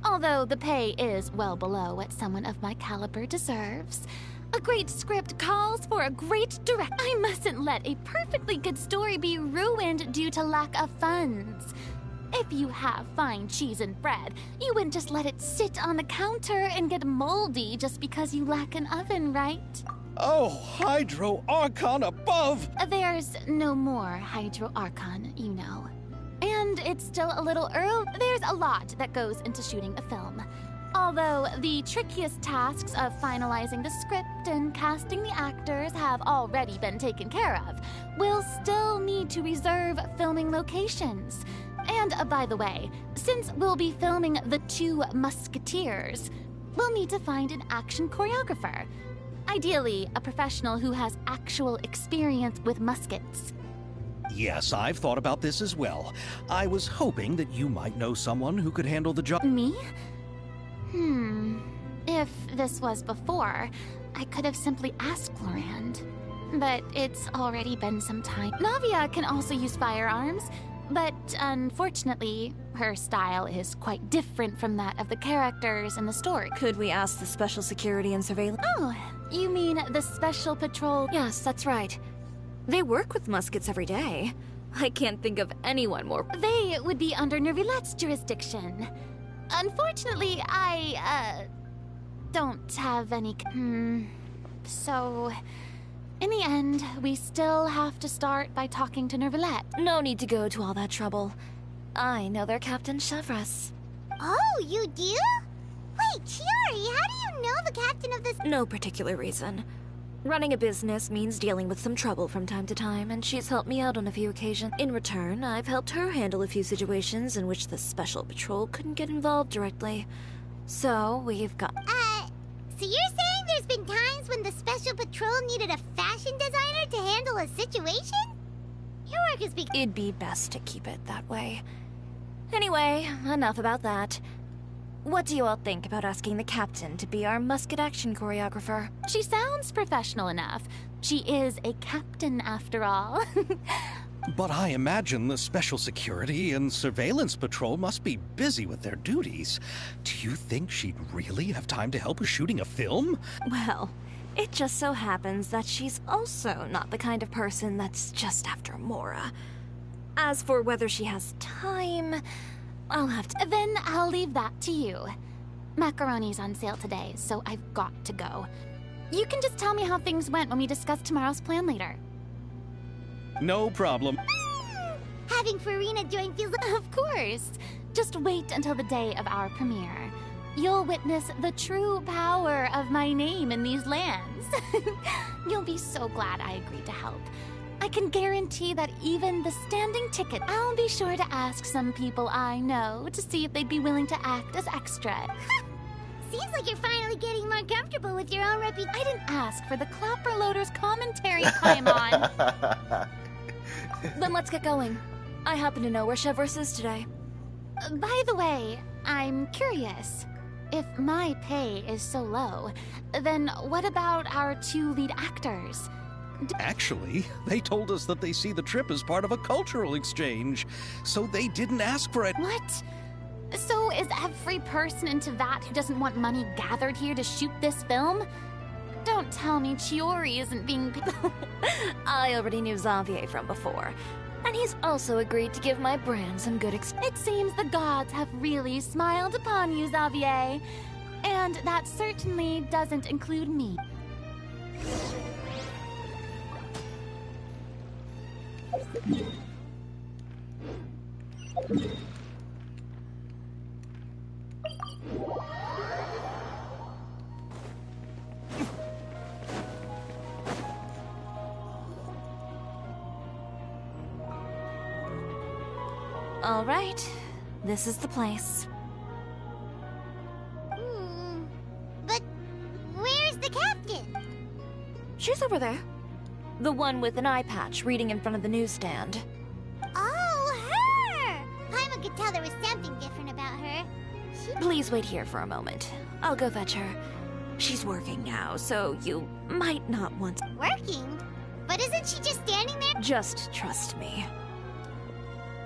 Although the pay is well below what someone of my caliber deserves. A great script calls for a great director. I mustn't let a perfectly good story be ruined due to lack of funds. If you have fine cheese and bread, you wouldn't just let it sit on the counter and get moldy just because you lack an oven, right? Oh, Hydro Archon above! There's no more Hydro Archon, you know. And it's still a little early. There's a lot that goes into shooting a film. Although the trickiest tasks of finalizing the script and casting the actors have already been taken care of, we'll still need to reserve filming locations. And by the way, since we'll be filming the 2 Musketeers, we'll need to find an action choreographer. Ideally, a professional who has actual experience with muskets. Yes, I've thought about this as well. I was hoping that you might know someone who could handle the job. Me? If this was before, I could have simply asked Florand. But it's already been some time. Navia can also use firearms, but unfortunately, her style is quite different from that of the characters in the story. Could we ask the Special Security and Surveillance? Oh, you mean the Special Patrol? Yes, that's right. They work with muskets every day. I can't think of anyone more. They would be under Nervilet's jurisdiction. Unfortunately, I don't have any... So, In the end, we still have to start by talking to Nervalette. No need to go to all that trouble. I know their Captain Chevreuse. Oh, you do? Wait, Chiori, how do you know the captain of this? No particular reason. Running a business means dealing with some trouble from time to time, and she's helped me out on a few occasions. In return, I've helped her handle a few situations in which the Special Patrol couldn't get involved directly. So, we've got... So you're saying there's been times when the Special Patrol needed a fashion designer to handle a situation? Your work is It'd be best to keep it that way. Anyway, enough about that. What do you all think about asking the captain to be our musket action choreographer? She sounds professional enough. She is a captain, after all. But I imagine the Special Security and Surveillance Patrol must be busy with their duties. Do you think she'd really have time to help with shooting a film? Well, it just so happens that she's also not the kind of person that's just after Mora. As for whether she has time, I'll have to... Then I'll leave that to you. Macaroni's on sale today, so I've got to go. You can just tell me how things went when we discuss tomorrow's plan later. No problem. Having Farina join feels like... Of course. Just wait until the day of our premiere. You'll witness the true power of my name in these lands. You'll be so glad I agreed to help. I can guarantee that even the standing ticket, I'll be sure to ask some people I know to see if they'd be willing to act as extra. Seems like you're finally getting more comfortable with your own reputation. I didn't ask for the Clapper Loader's commentary, Paimon. Then let's get going. I happen to know where Chevreuse is today. By the way, I'm curious. If my pay is so low, then what about our two lead actors? Actually, they told us that they see the trip as part of a cultural exchange, so they didn't ask for it. What? So is every person in Teyvat who doesn't want money gathered here to shoot this film? Don't tell me Chiori isn't being... I already knew Xavier from before, and he's also agreed to give my brand some good It seems the gods have really smiled upon you, Xavier. And that certainly doesn't include me. All right, this is the place. But where's the captain? She's over there. The one with an eye patch reading in front of the newsstand. Oh, her! Paimon could tell there was something different about her. Please wait here for a moment. I'll go fetch her. She's working now, so you might not want to... Working? But isn't she just standing there? Just trust me.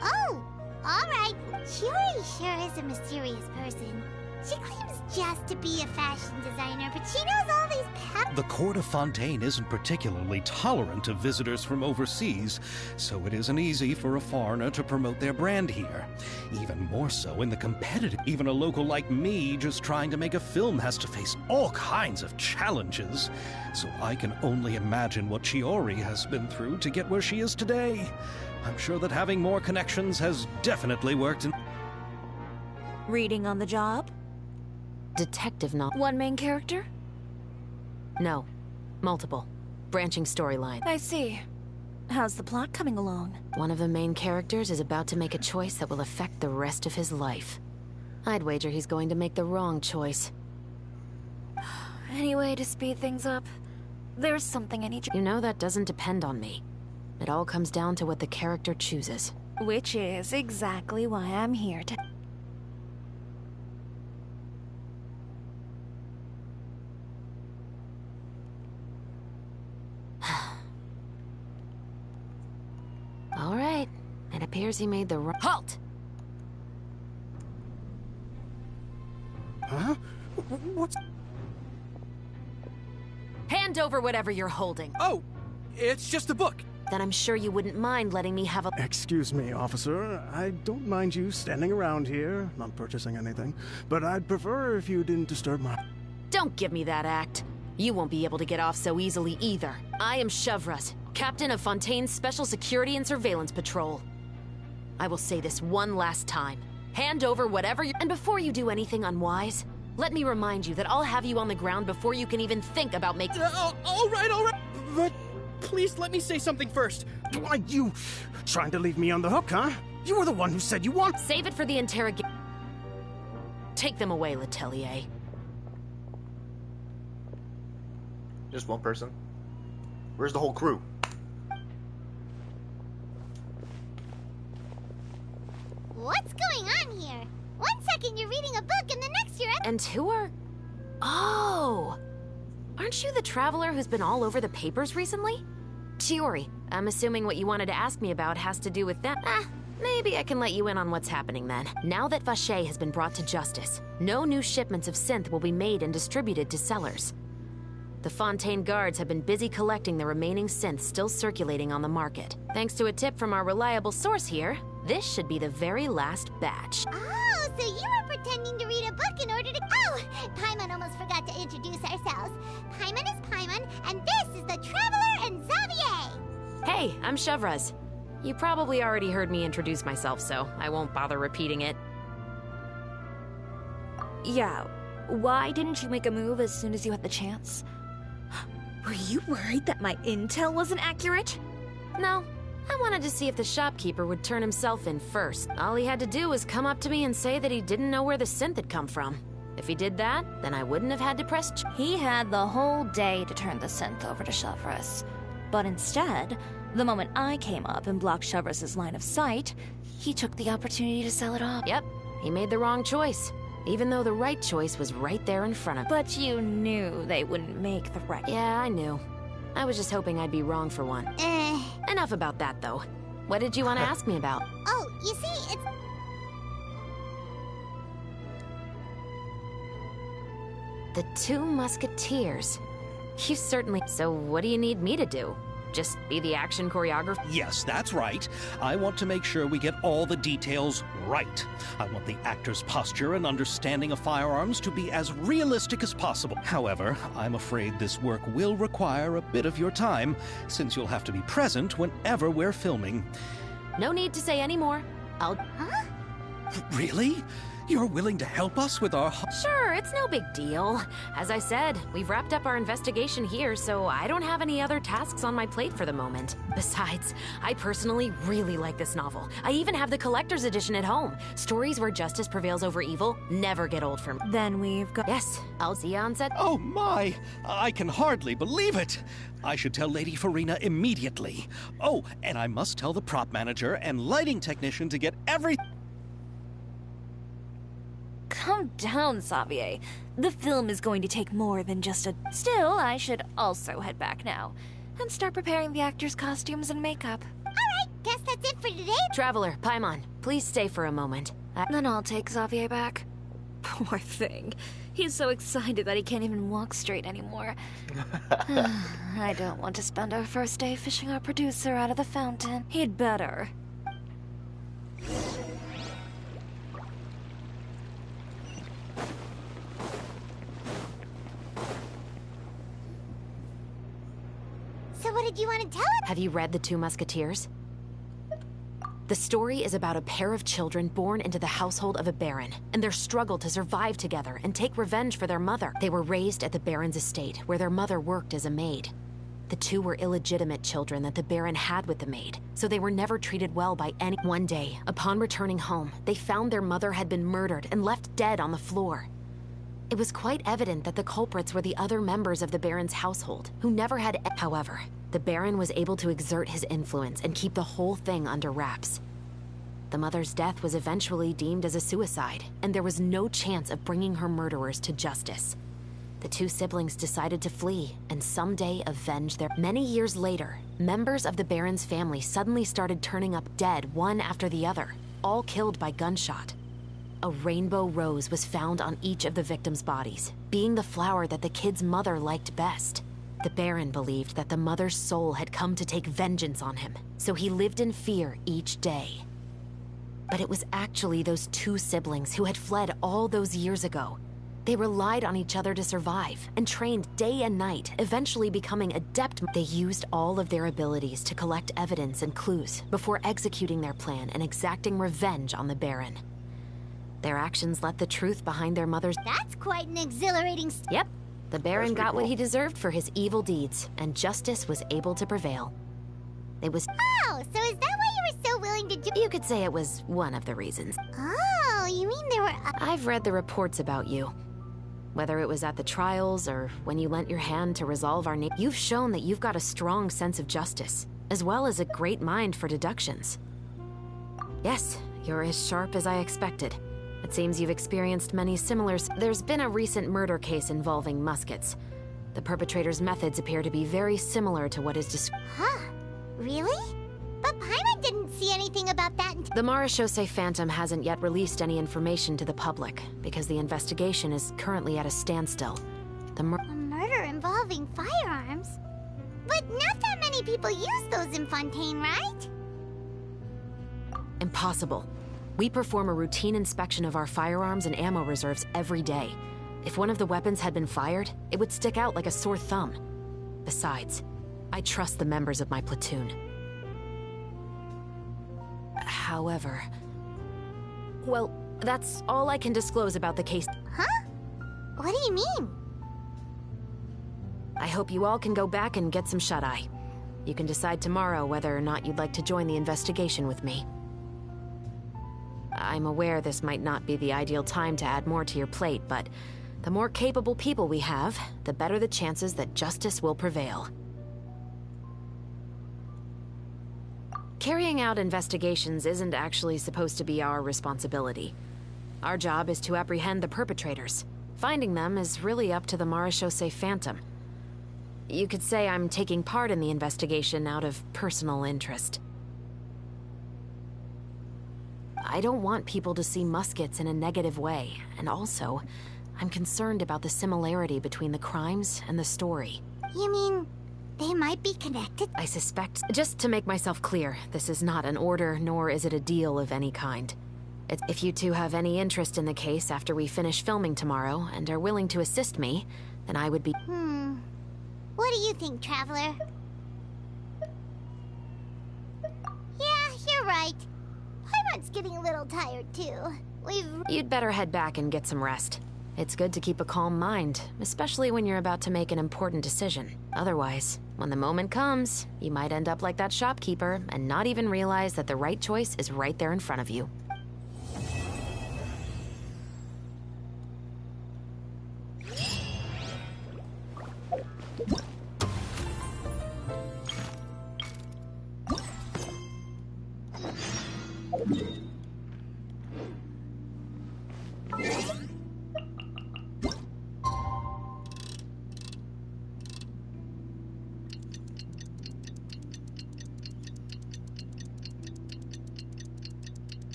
Oh, alright. Chiori sure is a mysterious person. She claims just to be a fashion designer, but she knows all these The court of Fontaine isn't particularly tolerant of visitors from overseas, so it isn't easy for a foreigner to promote their brand here. Even more so in the competitive. Even a local like me just trying to make a film has to face all kinds of challenges. So I can only imagine what Chiori has been through to get where she is today. I'm sure that having more connections has definitely worked in... Reading on the job? Detective novel. One main character? No. Multiple. Branching storyline. I see. How's the plot coming along? One of the main characters is about to make a choice that will affect the rest of his life. I'd wager he's going to make the wrong choice. Any way to speed things up? There's something I need to... You know that doesn't depend on me. It all comes down to what the character chooses. Which is exactly why I'm here to... All right. It appears he made the Halt! Huh? What's... Hand over whatever you're holding. Oh, it's just a book. Then I'm sure you wouldn't mind letting me have a... Excuse me, officer. I don't mind you standing around here, not purchasing anything, but I'd prefer if you didn't disturb my... Don't give me that act. You won't be able to get off so easily either. I am Chevraz, captain of Fontaine's Special Security and Surveillance Patrol. I will say this one last time. Hand over whatever you— And before you do anything unwise, let me remind you that I'll have you on the ground before you can even think about making— all right. But please let me say something first. Why, you trying to leave me on the hook, huh? You were the one who said you want— Save it for the interrogation. Take them away, Letelier. Just one person? Where's the whole crew? What's going on here? One second you're reading a book and the next you're— And who are— Oh! Aren't you the traveler who's been all over the papers recently? Chiori, I'm assuming what you wanted to ask me about has to do with that. Maybe I can let you in on what's happening then. Now that Vacher has been brought to justice, no new shipments of synth will be made and distributed to sellers. The Fontaine guards have been busy collecting the remaining synths still circulating on the market. Thanks to a tip from our reliable source here, this should be the very last batch. Oh, so you were pretending to read a book in order to— Oh! Paimon almost forgot to introduce ourselves. Paimon is Paimon, and this is the Traveler and Xavier! Hey, I'm Chevraz. You probably already heard me introduce myself, so I won't bother repeating it. Yeah, why didn't you make a move as soon as you had the chance? Were you worried that my intel wasn't accurate? No. I wanted to see if the shopkeeper would turn himself in first. All he had to do was come up to me and say that he didn't know where the synth had come from. If he did that, then I wouldn't have had to press He had the whole day to turn the synth over to Chevraz. But instead, the moment I came up and blocked Chevraz's line of sight, he took the opportunity to sell it off. Yep, he made the wrong choice. Even though the right choice was right there in front of him. But you knew they wouldn't make the right— Yeah, I knew. I was just hoping I'd be wrong for one. Enough about that, though. What did you want to ask me about? Oh, you see, it's— The two Musketeers. You certainly— So what do you need me to do? Just be the action choreographer? Yes, that's right. I want to make sure we get all the details right. I want the actor's posture and understanding of firearms to be as realistic as possible. However, I'm afraid this work will require a bit of your time, since you'll have to be present whenever we're filming. No need to say any more. I'll— Huh? Really? You're willing to help us with our— Sure, it's no big deal. As I said, we've wrapped up our investigation here, so I don't have any other tasks on my plate for the moment. Besides, I personally really like this novel. I even have the collector's edition at home. Stories where justice prevails over evil never get old for me. Then we've got— Yes, I'll see you on set. Oh my! I can hardly believe it! I should tell Lady Farina immediately. Oh, and I must tell the prop manager and lighting technician to get everything— Calm down, Xavier. The film is going to take more than just a— Still, I should also head back now and start preparing the actors' costumes and makeup. Alright, guess that's it for today. Traveler, Paimon, please stay for a moment. Then I'll take Xavier back. Poor thing. He's so excited that he can't even walk straight anymore. I don't want to spend our first day fishing our producer out of the fountain. He'd better. So what did you want to tell us? Have you read The Two Musketeers? The story is about a pair of children born into the household of a baron, and their struggle to survive together and take revenge for their mother. They were raised at the baron's estate, where their mother worked as a maid. The two were illegitimate children that the baron had with the maid, so they were never treated well by any— One day, upon returning home, they found their mother had been murdered and left dead on the floor. It was quite evident that the culprits were the other members of the baron's household, who never had— However, the baron was able to exert his influence and keep the whole thing under wraps. The mother's death was eventually deemed as a suicide, and there was no chance of bringing her murderers to justice. The two siblings decided to flee and someday avenge their— Many years later, members of the baron's family suddenly started turning up dead one after the other, all killed by gunshot. A rainbow rose was found on each of the victims' bodies, being the flower that the kid's mother liked best. The Baron believed that the mother's soul had come to take vengeance on him, so he lived in fear each day. But it was actually those two siblings who had fled all those years ago They relied on each other to survive and trained day and night, eventually becoming adept. They used all of their abilities to collect evidence and clues before executing their plan and exacting revenge on the Baron. Their actions let the truth behind their mother's... That's quite an exhilarating... Yep. The Baron got what cool. he deserved for his evil deeds, and justice was able to prevail. It was... Oh, so is that why you were so willing to do... You could say it was one of the reasons. Oh, you mean there were... I've read the reports about you. Whether it was at the trials or when you lent your hand to resolve our name, you've shown that you've got a strong sense of justice, as well as a great mind for deductions. Yes, you're as sharp as I expected. It seems you've experienced many There's been a recent murder case involving Muskets. The perpetrator's methods appear to be very similar to what is described. Huh? Really? But Paimon didn't see anything about that until... The Marechaussee Phantom hasn't yet released any information to the public, because the investigation is currently at a standstill. A murder involving firearms? But not that many people use those in Fontaine, right? Impossible. We perform a routine inspection of our firearms and ammo reserves every day. If one of the weapons had been fired, it would stick out like a sore thumb. Besides, I trust the members of my platoon. However... Well, that's all I can disclose about the case. Huh? What do you mean? I hope you all can go back and get some shut-eye. You can decide tomorrow whether or not you'd like to join the investigation with me. I'm aware this might not be the ideal time to add more to your plate, but the more capable people we have, the better the chances that justice will prevail. Carrying out investigations isn't actually supposed to be our responsibility. Our job is to apprehend the perpetrators. Finding them is really up to the Marechaussee Phantom. You could say I'm taking part in the investigation out of personal interest. I don't want people to see Muskets in a negative way, and also, I'm concerned about the similarity between the crimes and the story. You mean, they might be connected? I suspect... Just to make myself clear, this is not an order, nor is it a deal of any kind. If you two have any interest in the case after we finish filming tomorrow, and are willing to assist me, then I would be... What do you think, Traveler? Yeah, you're right. Paimon's getting a little tired, too. You'd better head back and get some rest. It's good to keep a calm mind, especially when you're about to make an important decision. Otherwise, when the moment comes, you might end up like that shopkeeper and not even realize that the right choice is right there in front of you.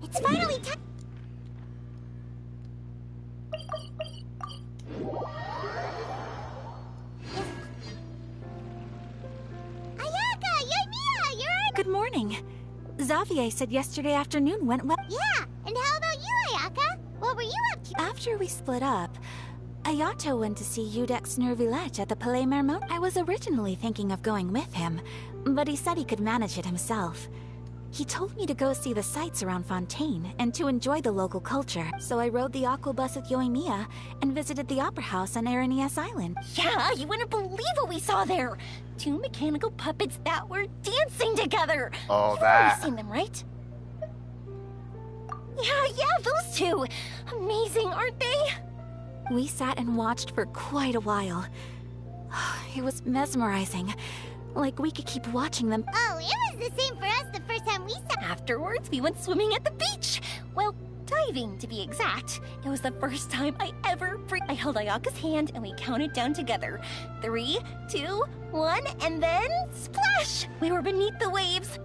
It's finally time. Ayaka, Yoimiya, you're... Good morning. Xavier said yesterday afternoon went well. Yeah, and how about you, Ayaka? What were you up to? After we split up, Ayato went to see Udex Nervillette at the Palais Mermont. I was originally thinking of going with him, but he said he could manage it himself. He told me to go see the sights around Fontaine and to enjoy the local culture. So I rode the aqua bus with Yoimiya and visited the opera house on Aranias Island. Yeah, you wouldn't believe what we saw there. 2 mechanical puppets that were dancing together. Oh, You've that. already seen them, right? Yeah, those two. Amazing, aren't they? We sat and watched for quite a while. It was mesmerizing. Like we could keep watching them. Oh, it was the same for us the first time we saw... Afterwards, we went swimming at the beach. Well, diving, to be exact. It was the first time I ever... I held Ayaka's hand and we counted down together. 3, 2, 1, and then... splash! We were beneath the waves.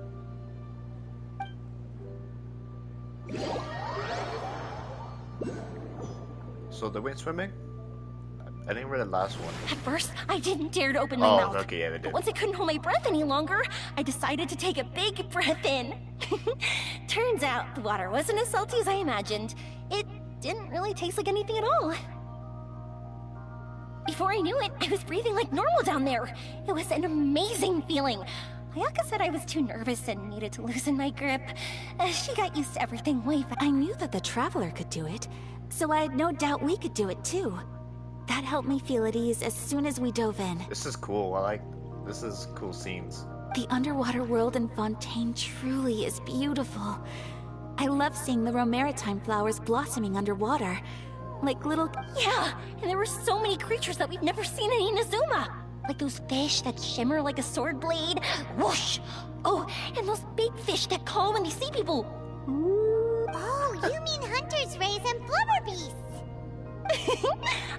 So they went swimming? I didn't read the last one. At first, I didn't dare to open my Oh, mouth. okay, yeah, they did. But once I couldn't hold my breath any longer, I decided to take a big breath in. Turns out, the water wasn't as salty as I imagined. It didn't really taste like anything at all. Before I knew it, I was breathing like normal down there. It was an amazing feeling. Ayaka said I was too nervous and needed to loosen my grip. She got used to everything way fast. I knew that the Traveler could do it, so I had no doubt we could do it too. That helped me feel at ease as soon as we dove in. This is cool. This is cool scenes. The underwater world in Fontaine truly is beautiful. I love seeing the romaritime flowers blossoming underwater. Like little... Yeah, and there were so many creatures that we've never seen in Inazuma. Like those fish that shimmer like a sword blade. Whoosh! Oh, and those big fish that call when they see people. Oh, you mean Hunter's Rays and Blubber Beasts.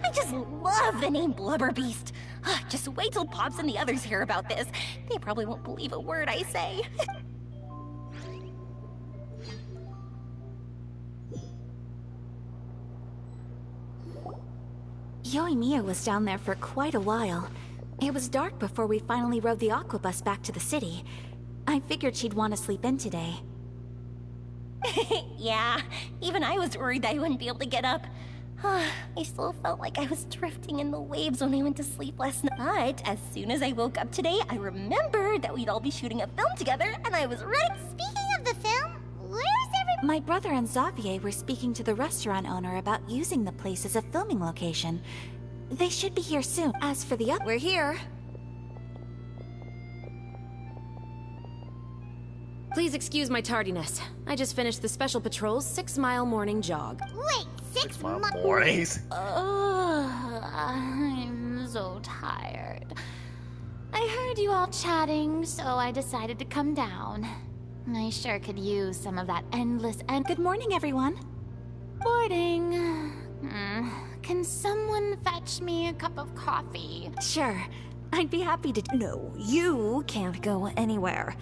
I just love the name Blubber Beast. Just wait till Pops and the others hear about this. They probably won't believe a word I say. Yoimiya was down there for quite a while. It was dark before we finally rode the aquabus back to the city. I figured she'd want to sleep in today. Yeah, even I was worried that I wouldn't be able to get up. I still felt like I was drifting in the waves when I went to sleep last night. But as soon as I woke up today, I remembered that we'd all be shooting a film together, and I was ready. Speaking of the film, where's everybody? My brother and Xavier were speaking to the restaurant owner about using the place as a filming location. They should be here soon. As for the We're here. Please excuse my tardiness. I just finished the Special Patrol's 6-mile morning jog. Wait, 6 mornings? I'm so tired. I heard you all chatting, so I decided to come down. I sure could use some of that endless Good morning, everyone. Morning. Can someone fetch me a cup of coffee? Sure. I'd be happy to... No, you can't go anywhere.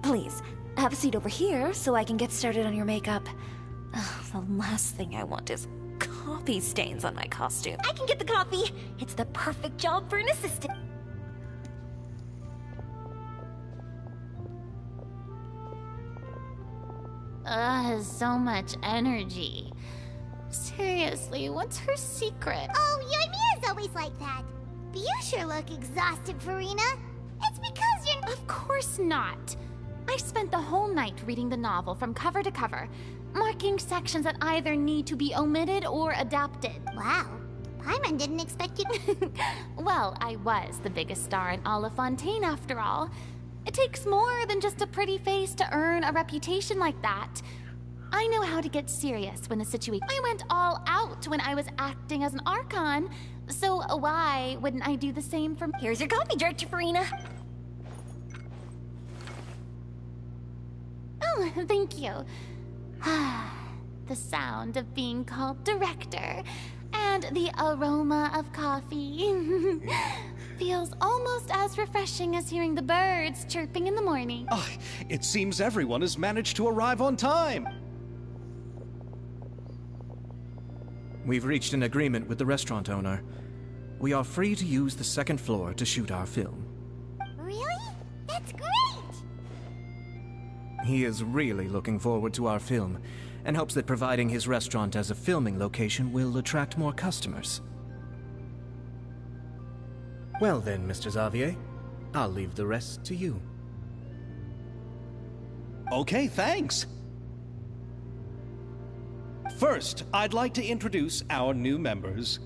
Please, have a seat over here so I can get started on your makeup. The last thing I want is coffee stains on my costume. I can get the coffee. It's the perfect job for an assistant. So much energy. Seriously, what's her secret? Oh, Yoimiya's always like that. But you sure look exhausted, Farina. It's because you're... Of course not. I spent the whole night reading the novel from cover to cover, marking sections that either need to be omitted or adapted. Wow. Paimon didn't expect you to... Well, I was the biggest star in all of Fontaine after all. It takes more than just a pretty face to earn a reputation like that. I know how to get serious when the situation... I went all out when I was acting as an Archon, so why wouldn't I do the same for... Here's your coffee, Farina. Oh, thank you. The sound of being called director and the aroma of coffee feels almost as refreshing as hearing the birds chirping in the morning. It seems everyone has managed to arrive on time. We've reached an agreement with the restaurant owner. We are free to use the second floor to shoot our film. Really? That's great! He is really looking forward to our film, and hopes that providing his restaurant as a filming location will attract more customers. Well then, Mr. Xavier, I'll leave the rest to you. Okay, thanks. First, I'd like to introduce our new members.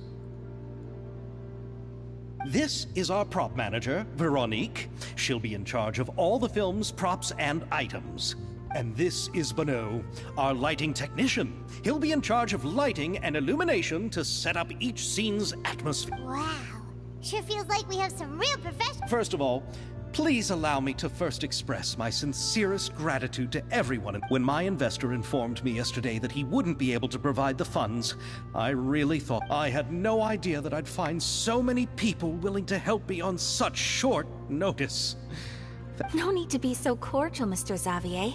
This is our prop manager, Veronique. She'll be in charge of all the film's props and items. And this is Bono, our lighting technician. He'll be in charge of lighting and illumination to set up each scene's atmosphere. Wow. Sure feels like we have some real professionals. First of all, please allow me to first express my sincerest gratitude to everyone. When my investor informed me yesterday that he wouldn't be able to provide the funds, I really thought I had no idea that I'd find so many people willing to help me on such short notice. No need to be so cordial, Mr. Xavier.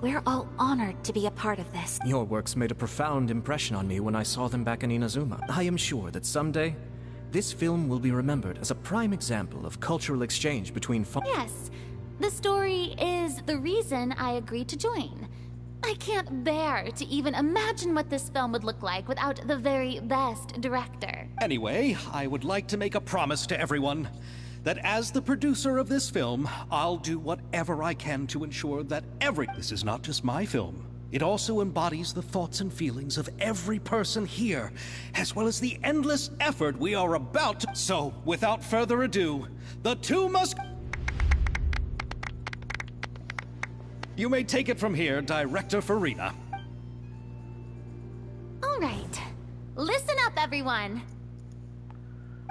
We're all honored to be a part of this. Your works made a profound impression on me when I saw them back in Inazuma. I am sure that someday, this film will be remembered as a prime example of cultural exchange between Yes, the story is the reason I agreed to join. I can't bear to even imagine what this film would look like without the very best director. Anyway, I would like to make a promise to everyone that as the producer of this film, I'll do whatever I can to ensure that this is not just my film. It also embodies the thoughts and feelings of every person here, as well as the endless effort we are about to... So, without further ado, the two must... You may take it from here, Director Farina. All right. Listen up, everyone.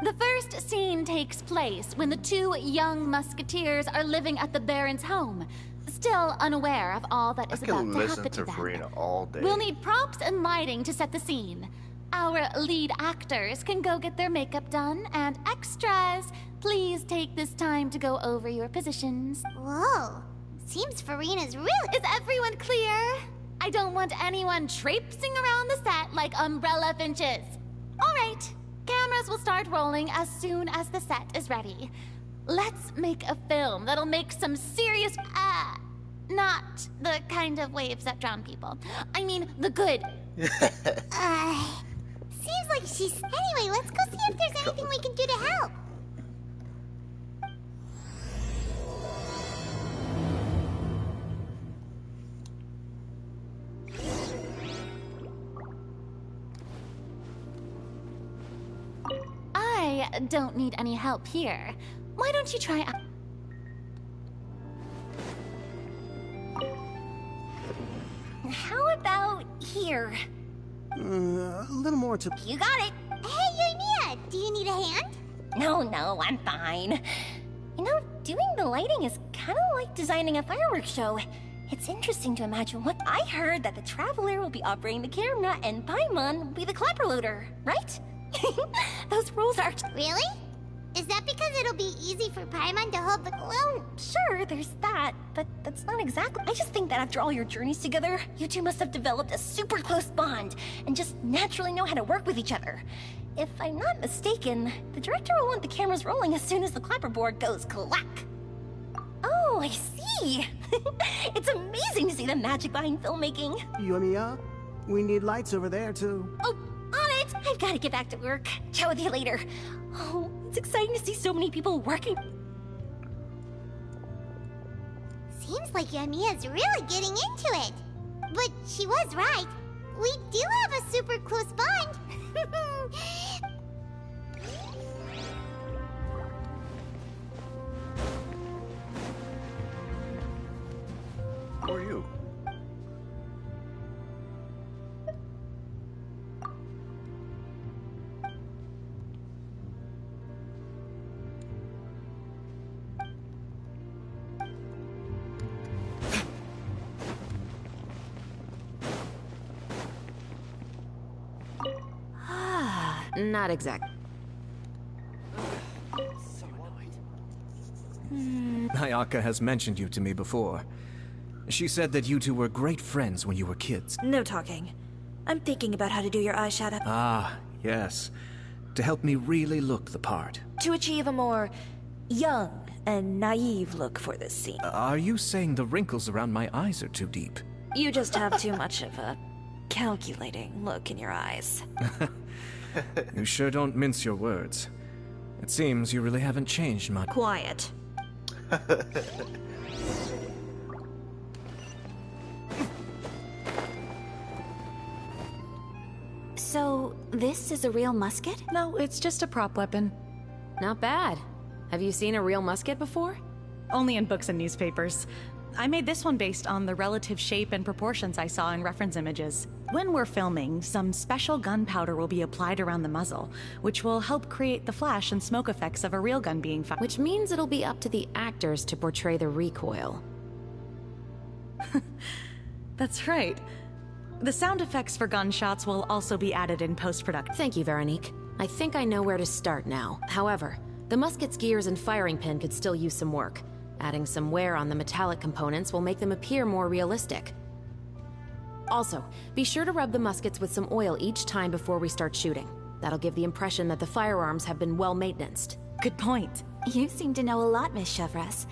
The first scene takes place when the two young musketeers are living at the Baron's home, still unaware of all that is about to happen to them. Farina all day. We'll need props and lighting to set the scene. Our lead actors can go get their makeup done, and extras, please take this time to go over your positions. Whoa. Seems Farina's really... Is everyone clear? I don't want anyone traipsing around the set like umbrella finches. All right. Cameras will start rolling as soon as the set is ready. Let's make a film that'll make some serious... not the kind of waves that drown people. I mean, the good. Seems like she's... Anyway, let's go see if there's anything we can do to help. I don't need any help here. Why don't you try... How about here? A little more to... You got it. Hey, Mia, do you need a hand? No, I'm fine. You know, doing the lighting is kind of like designing a fireworks show. It's interesting to imagine what... I heard that the Traveler will be operating the camera and Paimon will be the clapper loader, right? Those rules are... Really? Is that because it'll be easy for Paimon to hold the... Well, sure, there's that, but that's not exactly... I just think that after all your journeys together, you two must have developed a super close bond and just naturally know how to work with each other. If I'm not mistaken, the director will want the cameras rolling as soon as the clapperboard goes clack. Oh, I see. It's amazing to see the magic behind filmmaking. Yumiya, we need lights over there, too. Oh, on it! I've got to get back to work. Chat with you later. Oh, it's exciting to see so many people working. Seems like Yumiya's really getting into it. But she was right. We do have a super close bond. Who are you? Not exact. Ayaka has mentioned you to me before. She said that you two were great friends when you were kids. No talking. I'm thinking about how to do your eyeshadow. Ah, yes. To help me really look the part. To achieve a more young and naive look for this scene. Are you saying the wrinkles around my eyes are too deep? You just have too much of a calculating look in your eyes. You sure don't mince your words. It seems you really haven't changed much. Quiet. So, this is a real musket? No, it's just a prop weapon. Not bad. Have you seen a real musket before? Only in books and newspapers. I made this one based on the relative shape and proportions I saw in reference images. When we're filming, some special gunpowder will be applied around the muzzle, which will help create the flash and smoke effects of a real gun being fired. Which means it'll be up to the actors to portray the recoil. That's right. The sound effects for gunshots will also be added in post-production. Thank you, Veronique. I think I know where to start now. However, the musket's gears and firing pin could still use some work. Adding some wear on the metallic components will make them appear more realistic. Also, be sure to rub the muskets with some oil each time before we start shooting. That'll give the impression that the firearms have been well maintenanced. Good point. You seem to know a lot, Miss Chevres.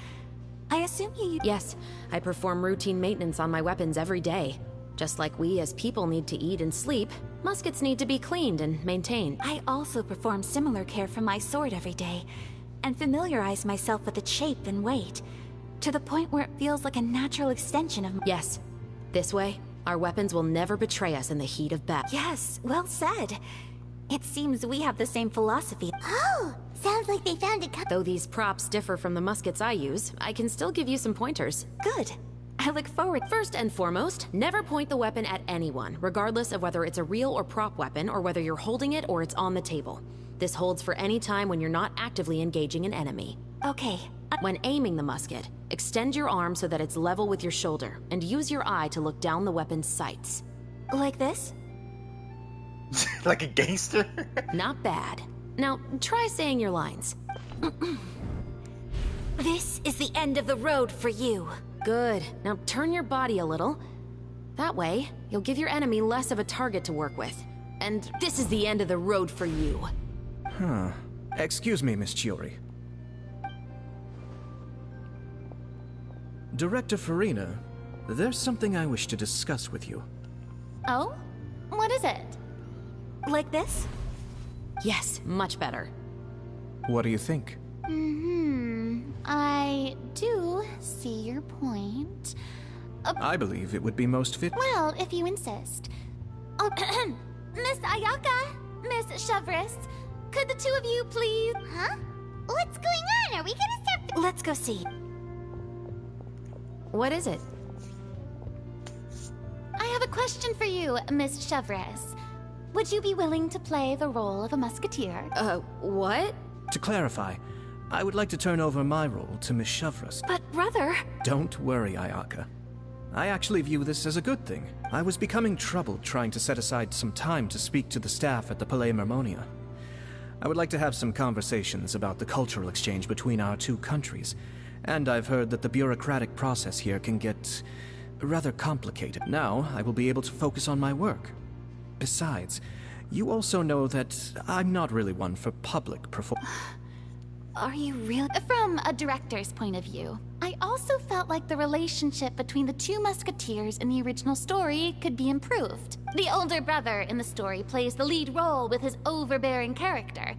I assume you... Yes, I perform routine maintenance on my weapons every day. Just like we as people need to eat and sleep, muskets need to be cleaned and maintained. I also perform similar care for my sword every day, and familiarize myself with its shape and weight, to the point where it feels like a natural extension of Yes. This way, our weapons will never betray us in the heat of battle. Yes, well said. It seems we have the same philosophy. Oh, sounds like they found a Though these props differ from the muskets I use, I can still give you some pointers. Good. I look forward. First and foremost, never point the weapon at anyone, regardless of whether it's a real or prop weapon, or whether you're holding it or it's on the table. This holds for any time when you're not actively engaging an enemy. Okay. When aiming the musket, extend your arm so that it's level with your shoulder, and use your eye to look down the weapon's sights. Like this? Like a gangster? Not bad. Now, try saying your lines. This is the end of the road for you. Good. Now turn your body a little. That way, you'll give your enemy less of a target to work with. And this is the end of the road for you. Huh. Excuse me, Miss Chiori. Director Farina, there's something I wish to discuss with you. Oh? What is it? Like this? Yes, much better. What do you think? I do see your point. I believe it would be most fit. Well, if you insist. Oh, Miss Ayaka, Miss Chevris, could the two of you please... Huh? What's going on? Are we gonna start... Let's go see. What is it? I have a question for you, Miss Chevris. Would you be willing to play the role of a musketeer? What? To clarify, I would like to turn over my role to Miss Chevris. But, brother... Don't worry, Ayaka. I actually view this as a good thing. I was becoming troubled trying to set aside some time to speak to the staff at the Palais Mermonia. I would like to have some conversations about the cultural exchange between our two countries, and I've heard that the bureaucratic process here can get rather complicated. Now, I will be able to focus on my work. Besides, you also know that I'm not really one for public performance. Are you really? From a director's point of view, I also felt like the relationship between the two musketeers in the original story could be improved. The older brother in the story plays the lead role with his overbearing character,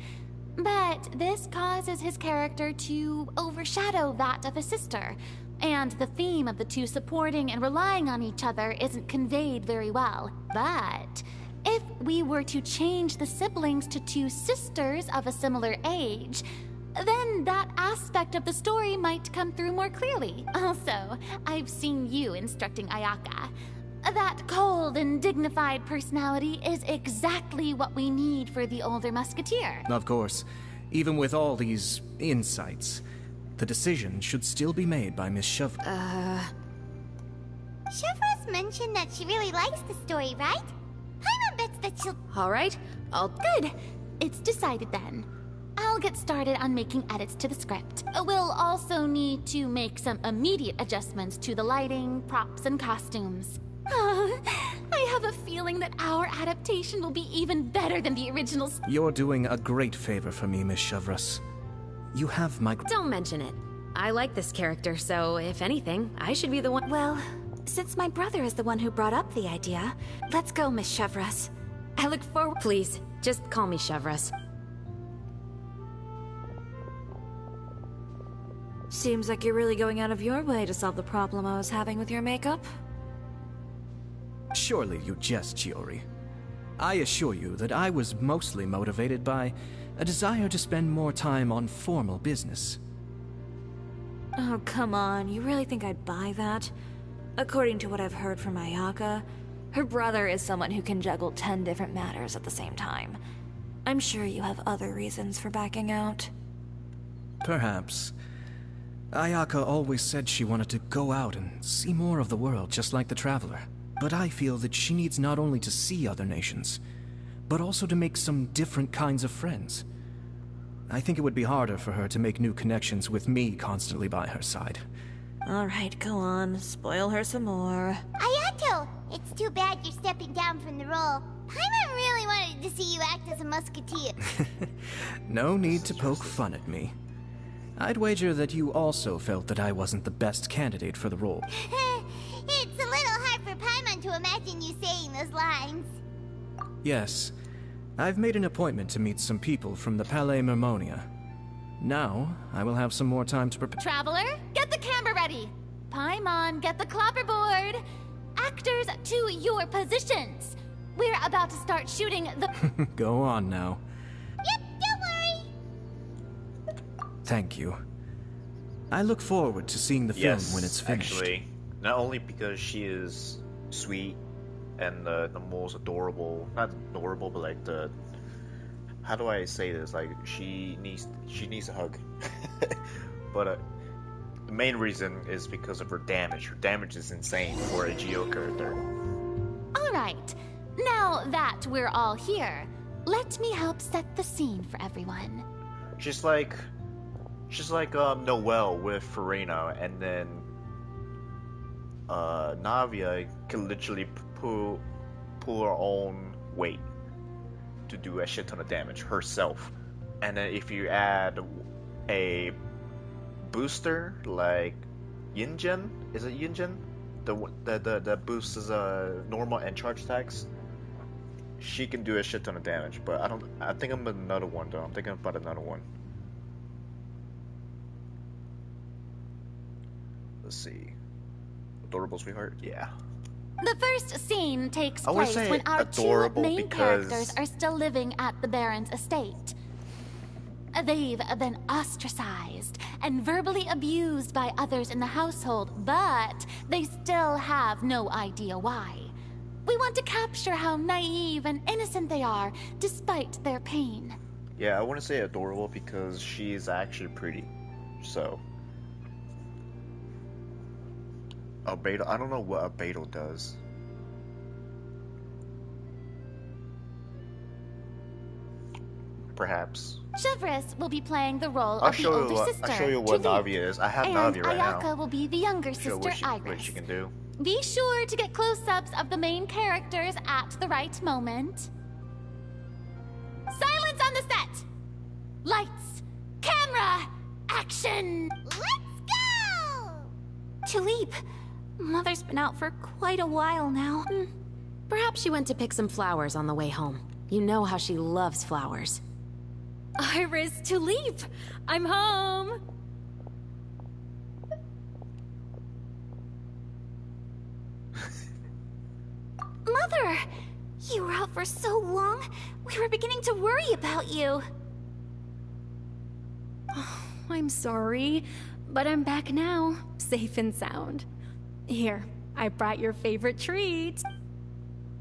but this causes his character to overshadow that of his sister, and the theme of the two supporting and relying on each other isn't conveyed very well. But if we were to change the siblings to two sisters of a similar age, then that aspect of the story might come through more clearly. Also, I've seen you instructing Ayaka. That cold and dignified personality is exactly what we need for the older musketeer. Of course, even with all these insights, the decision should still be made by Miss Chevris. Chevris mentioned that she really likes the story, right? Paimon bets that she'll... All right, Good. It's decided then. I'll get started on making edits to the script. We'll also need to make some immediate adjustments to the lighting, props, and costumes. I have a feeling that our adaptation will be even better than the original. You're doing a great favor for me, Miss Chevris. You have my... Don't mention it. I like this character, so if anything, I should be the one... Well, since my brother is the one who brought up the idea, let's go, Miss Chevris. I look forward... Please, just call me Chevris. Seems like you're really going out of your way to solve the problem I was having with your makeup. Surely you jest, Chiori. I assure you that I was mostly motivated by a desire to spend more time on formal business. Oh, come on. You really think I'd buy that? According to what I've heard from Ayaka, her brother is someone who can juggle 10 different matters at the same time. I'm sure you have other reasons for backing out. Perhaps. Ayaka always said she wanted to go out and see more of the world, just like the Traveler. But I feel that she needs not only to see other nations, but also to make some different kinds of friends. I think it would be harder for her to make new connections with me constantly by her side. Alright, go on. Spoil her some more. Ayato! It's too bad you're stepping down from the role. Paimon really wanted to see you act as a musketeer. No need to poke fun at me. I'd wager that you also felt that I wasn't the best candidate for the role. It's a little hard for Paimon to imagine you saying those lines. Yes. I've made an appointment to meet some people from the Palais Mermonia. Now, I will have some more time to prepare. Traveler, get the camera ready. Paimon, get the clapperboard. Actors, to your positions. We're about to start shooting the... Go on now. Yep, don't worry. Thank you. I look forward to seeing the film when it's finished. Actually, not only because she is sweet and the most adorable, not adorable, but like the, how do I say this? Like she needs a hug. But the main reason is because of her damage. Her damage is insane for a Geo character. All right, now that we're all here, let me help set the scene for everyone. She's like Noelle with Farina, and then Navia can literally pull her own weight to do a shit ton of damage herself. And then if you add a booster like Yinjin, is it Yinjin? The boosts normal and charge attacks. She can do a shit ton of damage, but I think I'm another one though. I'm thinking about another one. Let's see. Adorable Sweetheart? Yeah. The first scene takes I wanna place say when our two adorable main because- characters are still living at the Baron's estate. They've been ostracized and verbally abused by others in the household, but they still have no idea why. We want to capture how naive and innocent they are, despite their pain. Yeah, I want to say adorable because she is actually pretty. So. Albedo, I don't know what Albedo does. Perhaps. Chevres will be playing the role I'll of the older sister. I'll show you what Tulip, Navia is. I have and Navia right Ayaka now. will be the younger Show sister, Iris. what she can do. Be sure to get close-ups of the main characters at the right moment. Silence on the set! Lights, camera, action! Let's go! Tulip, Mother's been out for quite a while now. Perhaps she went to pick some flowers on the way home. You know how she loves flowers. Iris, Tulip, I'm home. Mother! You were out for so long, we were beginning to worry about you. Oh, I'm sorry, but I'm back now, safe and sound. Here, I brought your favorite treat.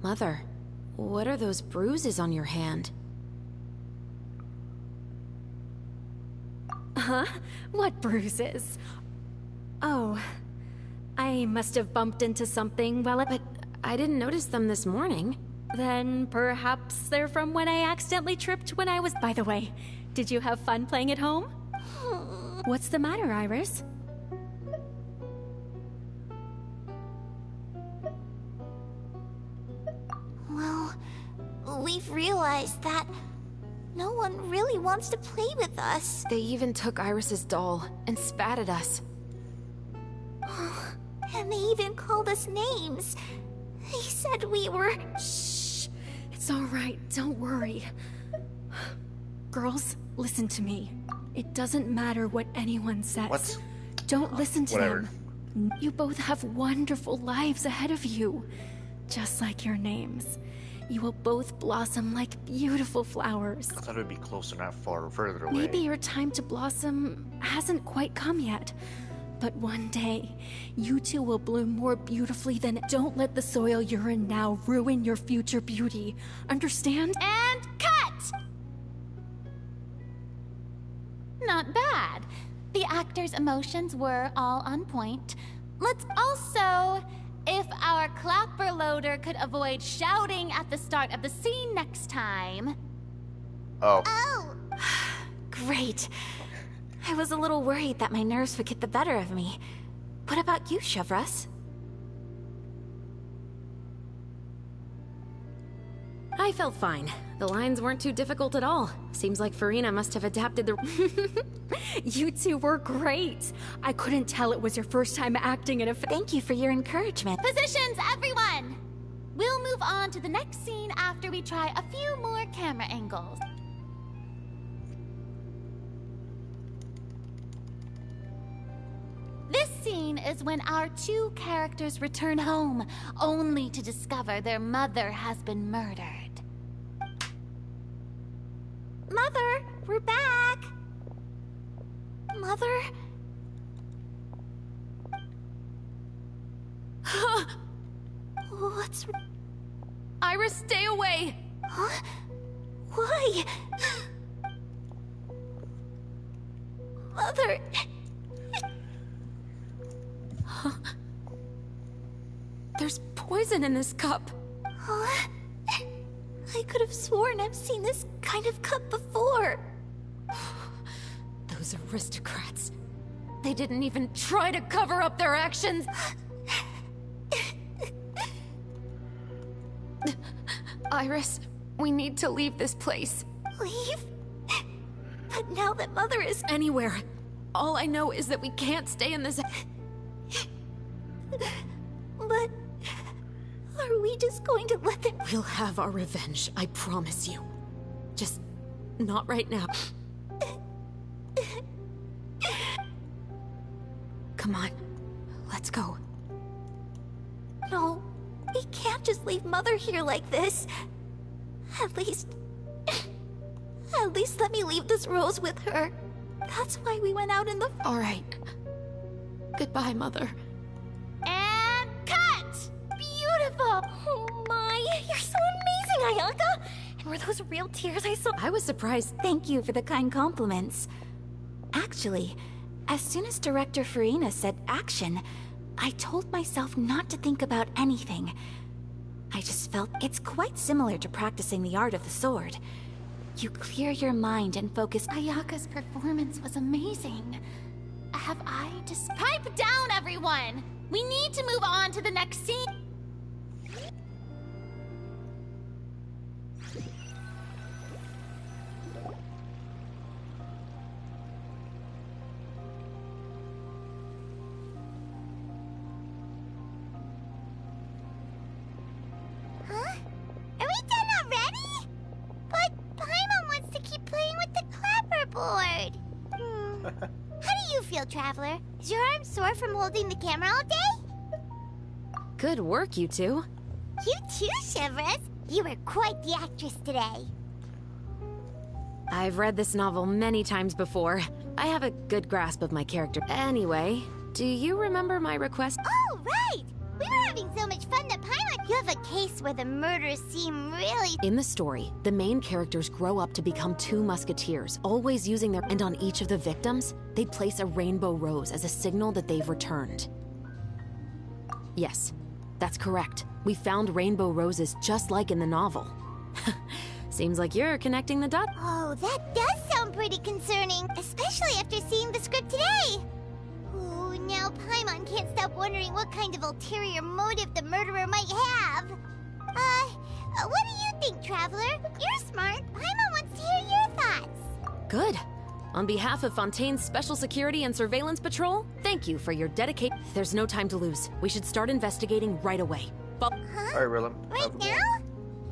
Mother, what are those bruises on your hand? Huh? What bruises? Oh, I must have bumped into something while But I didn't notice them this morning. Then perhaps they're from when I accidentally tripped when I was... By the way, did you have fun playing at home? What's the matter, Iris? Well, we've realized that no one really wants to play with us. They even took Iris's doll and spat at us. And they even called us names. They said we were... Shh. It's all right. Don't worry. Girls, listen to me. It doesn't matter what anyone says. What? Don't listen to Whatever. them. You both have wonderful lives ahead of you. Just like your names. You will both blossom like beautiful flowers. I thought it would be closer, not further away. Maybe your time to blossom hasn't quite come yet. But one day, you two will bloom more beautifully than... Don't let the soil you're in now ruin your future beauty. Understand? And cut! Not bad. The actors' emotions were all on point. Let's also... If our clapper loader could avoid shouting at the start of the scene next time... Oh. Oh! Great. I was a little worried that my nerves would get the better of me. What about you, Chevres? I felt fine. The lines weren't too difficult at all. Seems like Farina must have adapted the... You two were great. I couldn't tell it was your first time acting in a Thank you for your encouragement. Positions, everyone! move on to the next scene after we try a few more camera angles. This scene is when our two characters return home, only to discover their mother has been murdered. Mother, we're back! Mother? What's... Iris, stay away! Huh? Why? Mother... There's poison in this cup. Huh? I could have sworn I've seen this kind of cup before. Those aristocrats. They didn't even try to cover up their actions. Iris, we need to leave this place. Leave? But now that Mother is... Anywhere. All I know is that we can't stay in this... But... Are we just going to let them... We'll have our revenge, I promise you. Just... not right now. Come on. Let's go. No. We can't just leave Mother here like this. At least let me leave this rose with her. That's why we went out in the... All right. Goodbye, Mother. And cut! Beautiful! Oh my, you're so amazing, Ayaka! And were those real tears I saw? I was surprised. Thank you for the kind compliments. Actually, as soon as Director Farina said action, I told myself not to think about anything. I just felt it's quite similar to practicing the art of the sword. You clear your mind and focus. Ayaka's performance was amazing. Have I just... Pipe down, everyone! We need to move on to the next scene. Huh? Are we done already? But Paimon wants to keep playing with the clapperboard. How do you feel, Traveler? Is your arm sore from holding the camera all day? Good work, you two. You too, Shivers. You were quite the actress today. I've read this novel many times before. I have a good grasp of my character. Anyway, do you remember my request? Oh, right! We were having so much fun that Paimon... You have a case where the murders seem really... In the story, the main characters grow up to become two musketeers, always using their... And on each of the victims, they place a rainbow rose as a signal that they've returned. Yes, that's correct. We found rainbow roses just like in the novel. Seems like you're connecting the dots. Oh, that does sound pretty concerning, especially after seeing the script today. Ooh, now Paimon can't stop wondering what kind of ulterior motive the murderer might have. What do you think, Traveler? You're smart. Paimon wants to hear your thoughts. Good. On behalf of Fontaine's Special Security and Surveillance Patrol, thank you for your dedication. There's no time to lose. We should start investigating right away. Huh? Alright, Rillum. Right now?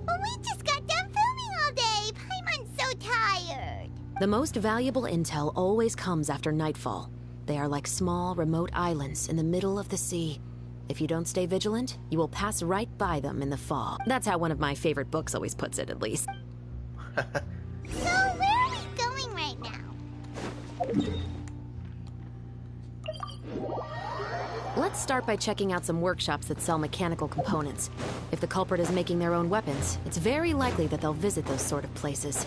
But we just got done filming all day. Paimon's so tired. The most valuable intel always comes after nightfall. They are like small, remote islands in the middle of the sea. If you don't stay vigilant, you will pass right by them in the fog. That's how one of my favorite books always puts it, at least. So where are we going right now? Let's start by checking out some workshops that sell mechanical components. If the culprit is making their own weapons, it's very likely that they'll visit those sort of places.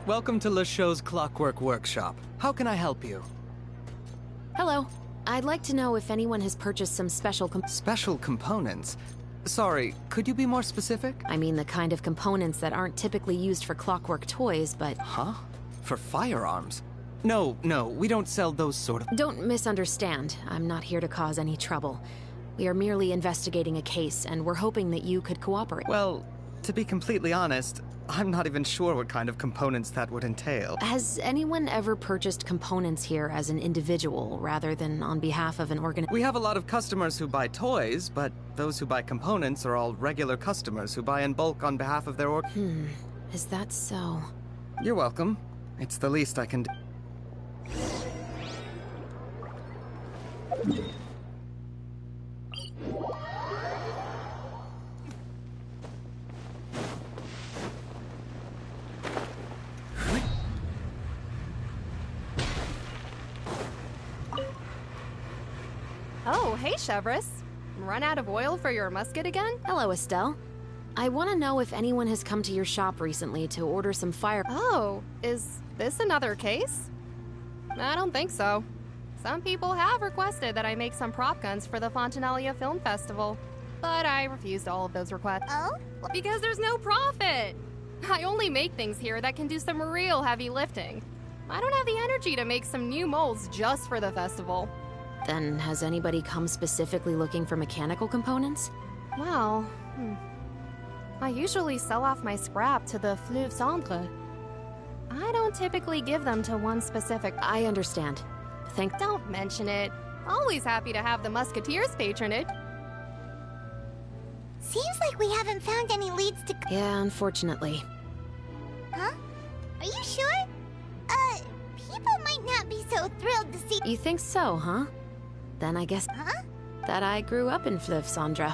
Welcome to LeChaux's Clockwork Workshop. How can I help you? Hello. I'd like to know if anyone has purchased some special components? Sorry, could you be more specific? I mean the kind of components that aren't typically used for clockwork toys, but... Huh? For firearms? No, we don't sell those sort of... Don't misunderstand. I'm not here to cause any trouble. We are merely investigating a case, and we're hoping that you could cooperate. Well, To be completely honest, I'm not even sure what kind of components that would entail. Has anyone ever purchased components here as an individual rather than on behalf of an organization? We have a lot of customers who buy toys, but those who buy components are all regular customers who buy in bulk on behalf of their Is that so? You're welcome. It's the least I can do. Oh, hey, Chevris. Run out of oil for your musket again? Hello, Estelle. I want to know if anyone has come to your shop recently to order some fire. Oh, is this another case? I don't think so. Some people have requested that I make some prop guns for the Fontanalia Film Festival, but I refused all of those requests. Oh? Because there's no profit! I only make things here that can do some real heavy lifting. I don't have the energy to make some new molds just for the festival. Then has anybody come specifically looking for mechanical components? Well, I usually sell off my scrap to the Fleuve Centre. I don't typically give them to one specific... I understand. Don't mention it. Always happy to have the Musketeers patronage. Seems like we haven't found any leads to... Yeah, unfortunately. Huh? Are you sure? People might not be so thrilled to see... You think so, huh? Then I guess... Huh? That I grew up in Fleuve Centre.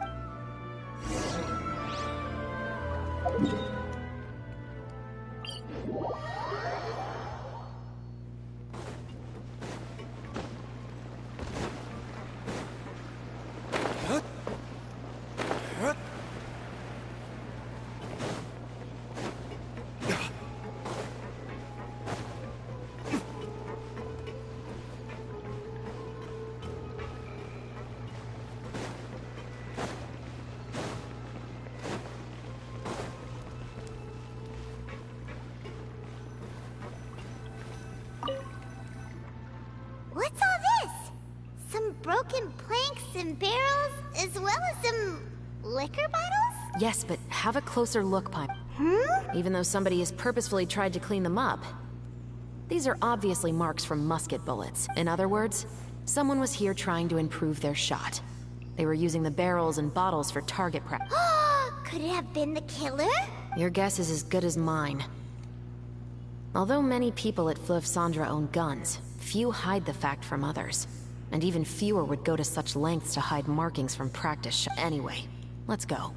What's all this? Some broken planks and barrels, as well as some liquor bottles? Yes, but have a closer look, Pipe. Even though somebody has purposefully tried to clean them up. These are obviously marks from musket bullets. In other words, someone was here trying to improve their shot. They were using the barrels and bottles for target practice. Could it have been the killer? Your guess is as good as mine. Although many people at Fleuve Centre own guns, few hide the fact from others. And even fewer would go to such lengths to hide markings from practice. Anyway, let's go.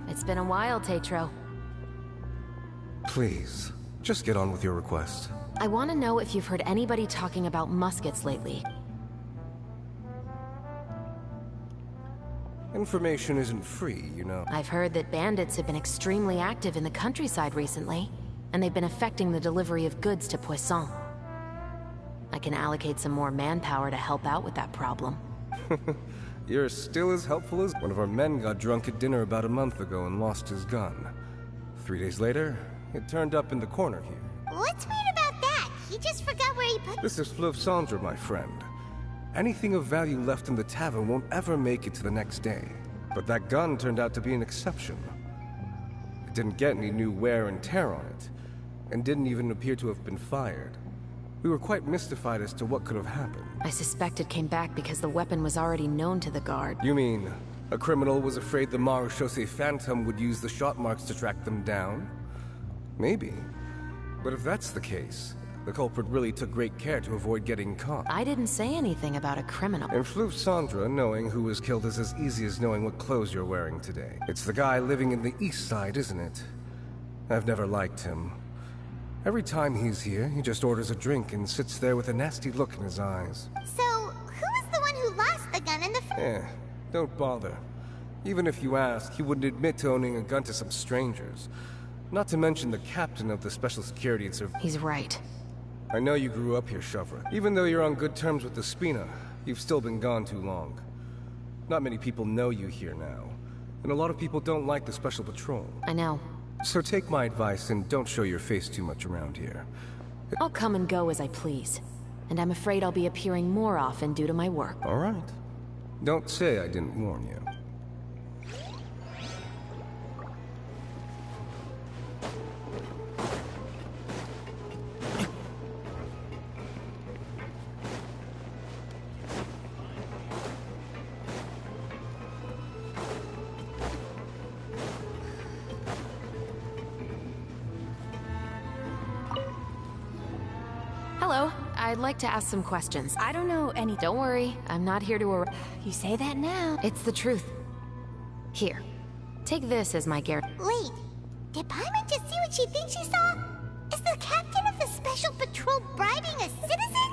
It's been a while, Tetro. Please, just get on with your request. I want to know if you've heard anybody talking about muskets lately. Information isn't free, you know. I've heard that bandits have been extremely active in the countryside recently, and they've been affecting the delivery of goods to Poisson. I can allocate some more manpower to help out with that problem. You're still as helpful as... One of our men got drunk at dinner about a month ago and lost his gun. 3 days later, it turned up in the corner here. What's weird about that? He just forgot where he put... This is Fleuve Centre, my friend. Anything of value left in the tavern won't ever make it to the next day. But that gun turned out to be an exception. It didn't get any new wear and tear on it, and didn't even appear to have been fired. We were quite mystified as to what could have happened. I suspect it came back because the weapon was already known to the guard. You mean, a criminal was afraid the Marechaussee Phantom would use the shot marks to track them down? Maybe. But if that's the case, the culprit really took great care to avoid getting caught. I didn't say anything about a criminal. In Fleuve Centre, knowing who was killed is as easy as knowing what clothes you're wearing today. It's the guy living in the east side, isn't it? I've never liked him. Every time he's here, he just orders a drink and sits there with a nasty look in his eyes. So, who was the one who lost the gun in the... Don't bother. Even if you ask, he wouldn't admit to owning a gun to some strangers. Not to mention the captain of the special security and He's right. I know you grew up here, Shovra. Even though you're on good terms with the Spina, you've still been gone too long. Not many people know you here now, and a lot of people don't like the Special Patrol. I know. So take my advice and don't show your face too much around here. I'll come and go as I please. And I'm afraid I'll be appearing more often due to my work. All right. Don't say I didn't warn you. Hello. I'd like to ask some questions. I don't know any... Don't worry, I'm not here to... You say that now. It's the truth. Here, take this as my guarantee. Wait, did Paimon just see what she thinks she saw? Is the captain of the Special Patrol bribing a citizen?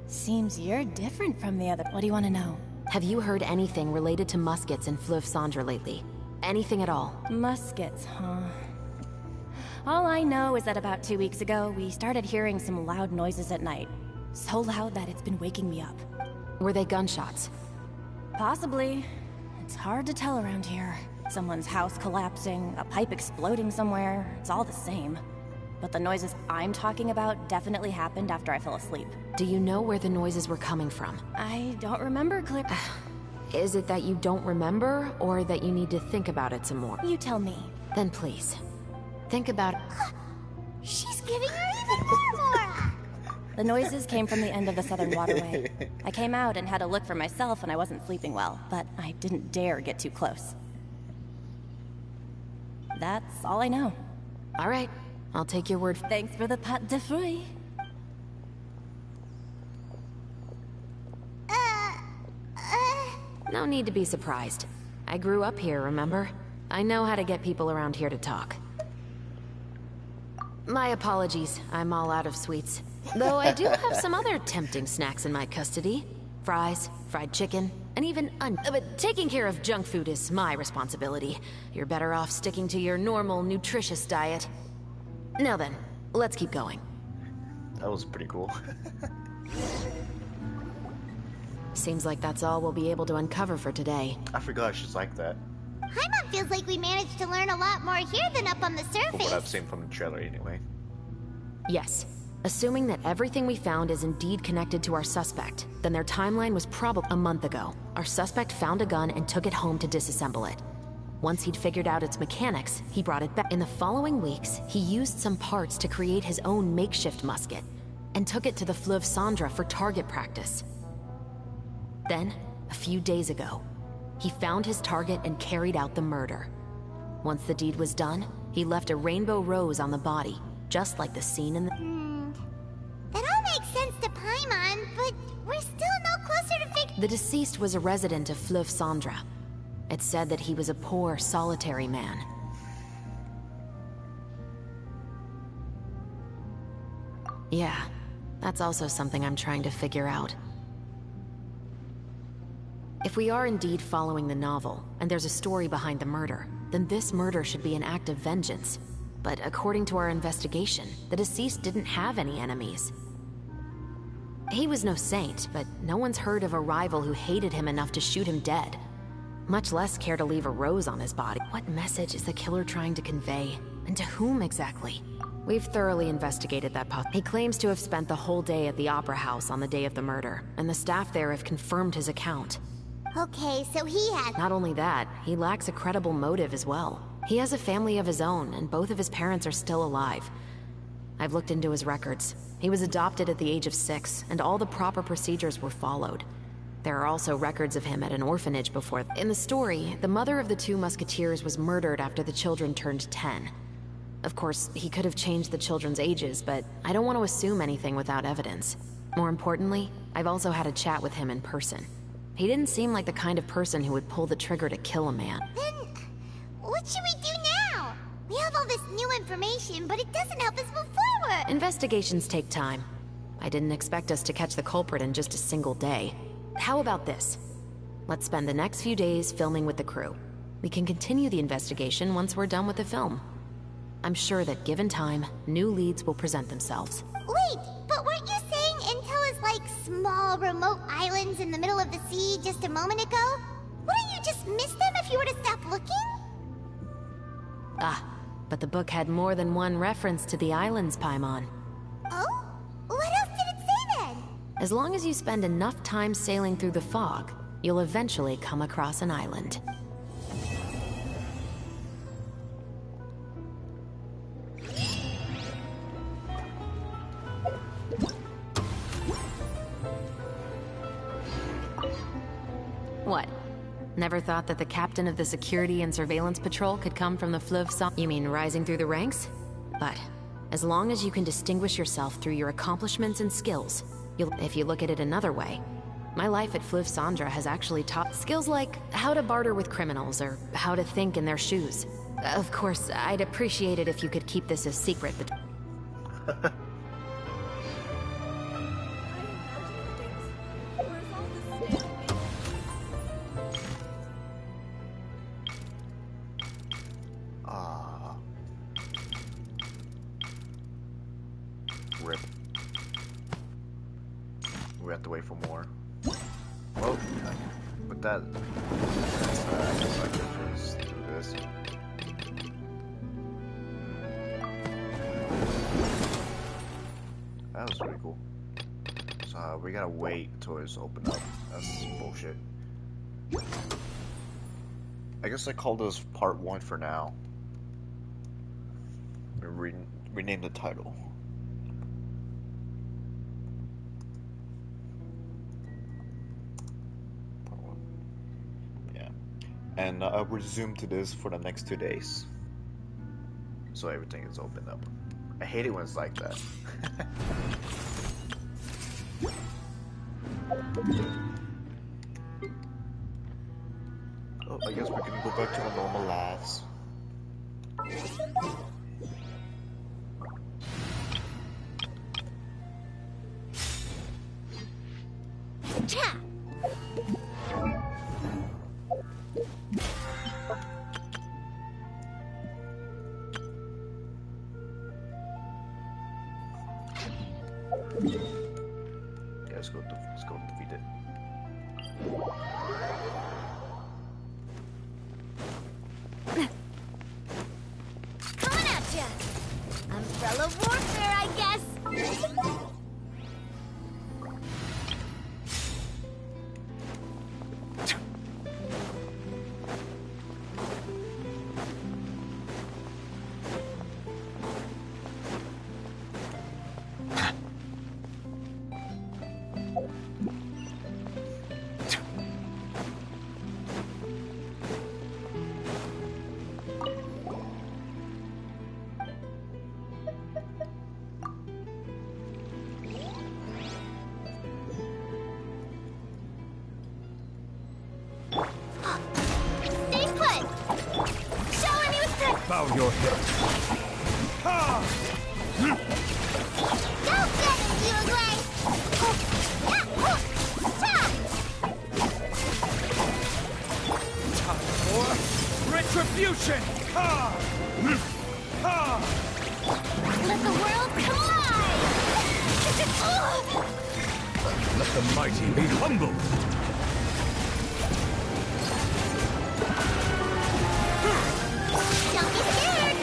Seems you're different from the other. What do you want to know? Have you heard anything related to Muskets and Fleuve Cendre lately? Anything at all? Muskets, huh? All I know is that about 2 weeks ago, we started hearing some loud noises at night. So loud that it's been waking me up. Were they gunshots? Possibly. It's hard to tell around here. Someone's house collapsing, a pipe exploding somewhere, it's all the same. But the noises I'm talking about definitely happened after I fell asleep. Do you know where the noises were coming from? I don't remember clear. Is it that you don't remember, or that you need to think about it some more? You tell me. Then please, think about it. She's giving her even more! The noises came from the end of the Southern Waterway. I came out and had a look for myself when I wasn't sleeping well, but I didn't dare get too close. That's all I know. All right, I'll take your word. Thanks for the pâte de fruits. No need to be surprised. I grew up here, remember? I know how to get people around here to talk. My apologies, I'm all out of sweets. Though I do have some other tempting snacks in my custody. Fries, fried chicken, and even but taking care of junk food is my responsibility. You're better off sticking to your normal, nutritious diet. Now then, let's keep going. That was pretty cool. Seems like that's all we'll be able to uncover for today. I forgot she's like that. Paimon feels like we managed to learn a lot more here than up on the surface. From what I've seen from the trailer anyway. Yes. Assuming that everything we found is indeed connected to our suspect, then their timeline was probably a month ago. Our suspect found a gun and took it home to disassemble it. Once he'd figured out its mechanics, he brought it back. In the following weeks, he used some parts to create his own makeshift musket, and took it to the Fleuve Cendre for target practice. Then, a few days ago, he found his target and carried out the murder. Once the deed was done, he left a rainbow rose on the body, just like the scene in the... That all makes sense to Paimon, but we're still no closer to figuring... The deceased was a resident of Fleuve Cendre. It said that he was a poor, solitary man. Yeah, that's also something I'm trying to figure out. If we are indeed following the novel, and there's a story behind the murder, then this murder should be an act of vengeance. But according to our investigation, the deceased didn't have any enemies. He was no saint, but no one's heard of a rival who hated him enough to shoot him dead. Much less care to leave a rose on his body. What message is the killer trying to convey? And to whom exactly? We've thoroughly investigated that He claims to have spent the whole day at the Opera House on the day of the murder, and the staff there have confirmed his account. Okay, so he has... Not only that, he lacks a credible motive as well. He has a family of his own, and both of his parents are still alive. I've looked into his records. He was adopted at the age of 6, and all the proper procedures were followed. There are also records of him at an orphanage before. In the story, the mother of the 2 musketeers was murdered after the children turned 10. Of course, he could have changed the children's ages, but I don't want to assume anything without evidence. More importantly, I've also had a chat with him in person. He didn't seem like the kind of person who would pull the trigger to kill a man. Then, what should we do now? We have all this new information, but it doesn't help us move forward. Investigations take time. I didn't expect us to catch the culprit in just a single day. How about this? Let's spend the next few days filming with the crew. We can continue the investigation once we're done with the film. I'm sure that given time, new leads will present themselves. Wait, but weren't you saying Intel is like small, remote islands in the middle of the sea just a moment ago? Wouldn't you just miss them if you were to stop looking? Ah, but the book had more than one reference to the islands, Paimon. Oh? What else did it say then? As long as you spend enough time sailing through the fog, you'll eventually come across an island. What? Never thought that the captain of the security and surveillance patrol could come from the Fleuve Saint? You mean rising through the ranks? But as long as you can distinguish yourself through your accomplishments and skills, if you look at it another way, my life at Fleuve Sandra has actually taught skills like how to barter with criminals or how to think in their shoes. Of course, I'd appreciate it if you could keep this a secret, but... Rip. We have to wait for more. Well, with that, I guess I can just do this. That was pretty cool. So we gotta wait until it's opened up. That's bullshit. I guess I call this part 1 for now. Rename the title. And I'll resume to this for the next 2 days. So everything is opened up. I hate it when it's like that. Oh, I guess we can go back to the normal lives. Yeah, let's go defeat it. Coming at ya! Umbrella warfare, I guess! Bow your head. Don't get it, you Gray! Time for retribution! Let the world collide! Let the mighty be humbled! Don't be scared!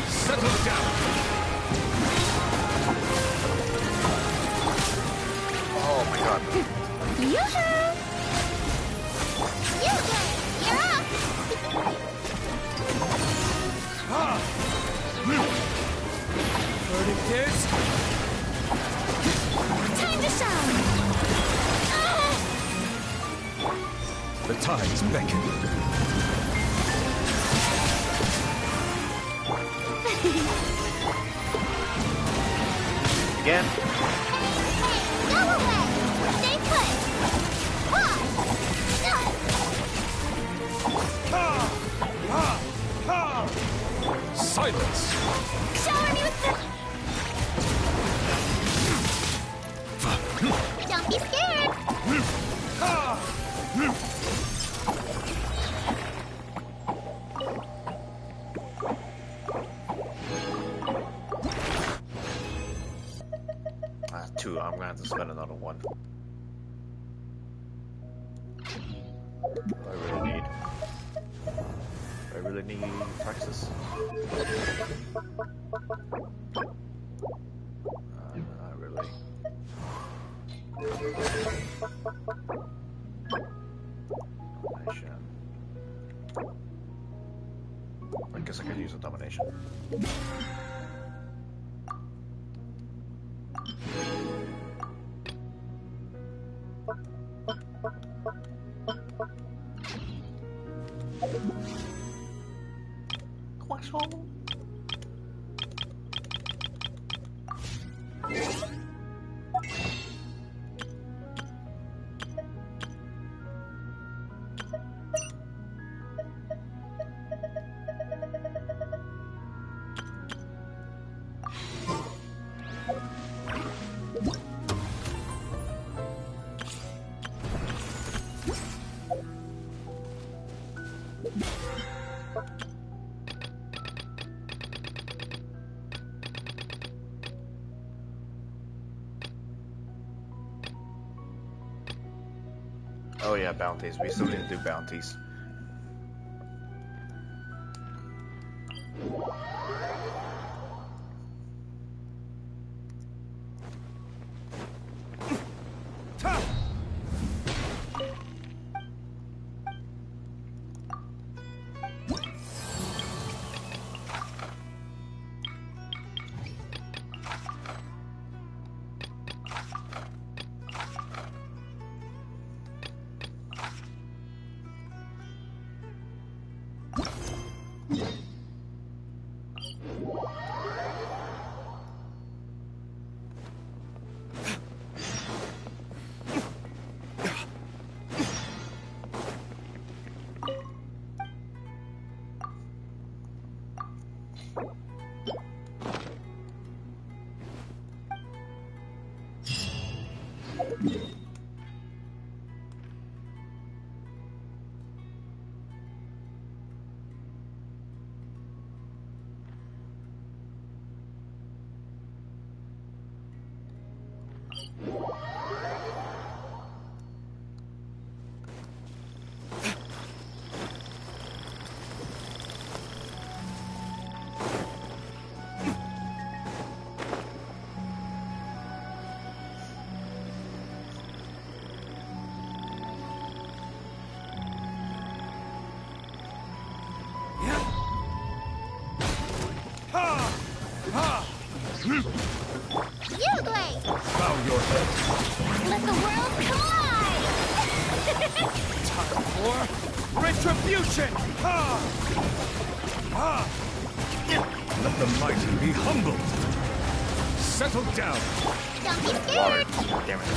Settle down! Oh my god. Yoo-hoo! You're up! Burning kids! Time to shine! The tides beckon. Again? Hey, go away! Stay put! Silence! Shower me with Don't be scared! spend another one. I really need Praxis. Not really. Domination. I guess I could use a domination. Oh yeah, bounties. We still need to do bounties. Bow your head. Let the world collide! Time for retribution! Ha! Ha! Let the mighty be humbled. Settle down. Don't be scared. Damn it.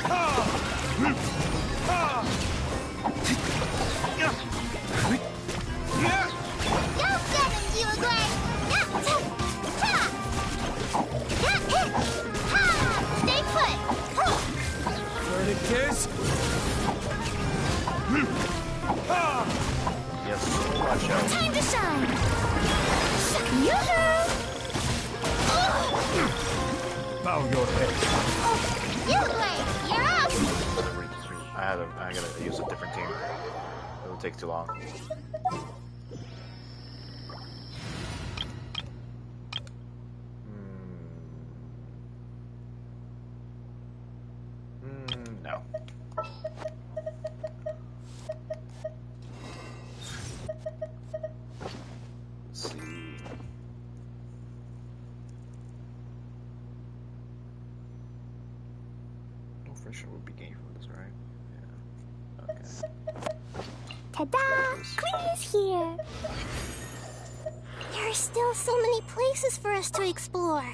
Ha! Ha! Go get him, Uruguay! Stay put! Verticus! Yes, watch out. Time to shine! Yoo-hoo! Bow your head. Uruguay, you're up! I gotta use a different team. It will take too long. No. Let's see. No friction would be gained from this, right? Yeah. Okay. Ta-da! Queen's here! There are still so many places for us to explore.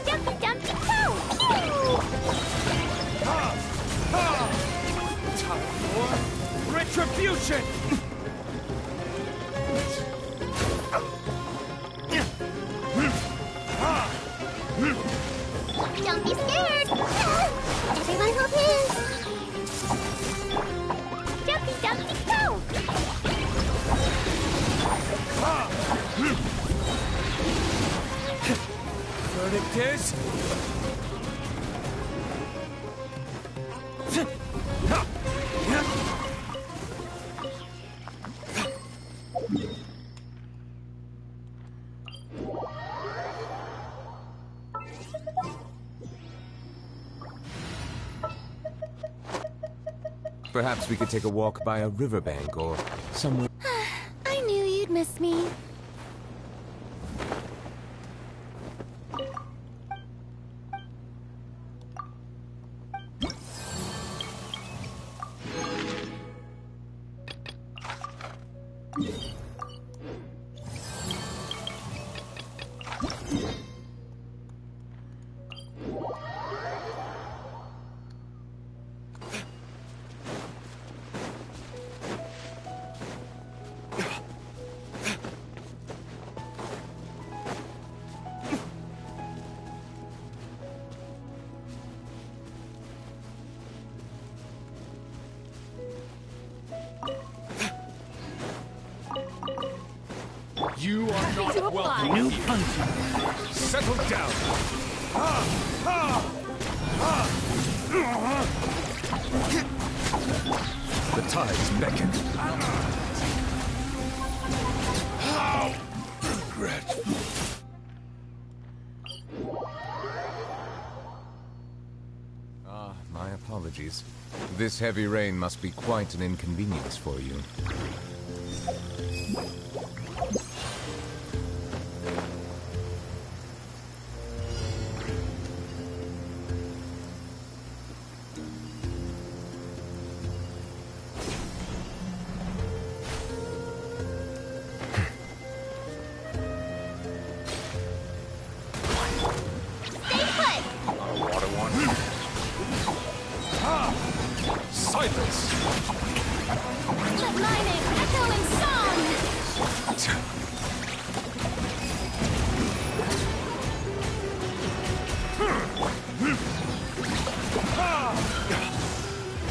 Dumpty Dumpty again! Don't be scared! Everyone hold hands! Jumpy, jumpy, go! Verdict is... Perhaps we could take a walk by a riverbank or somewhere. I knew you'd miss me. You are not welcome New here. punch. Settle down. The tides beckon. How regretful. My apologies. This heavy rain must be quite an inconvenience for you. Silence! Let my name echo in song!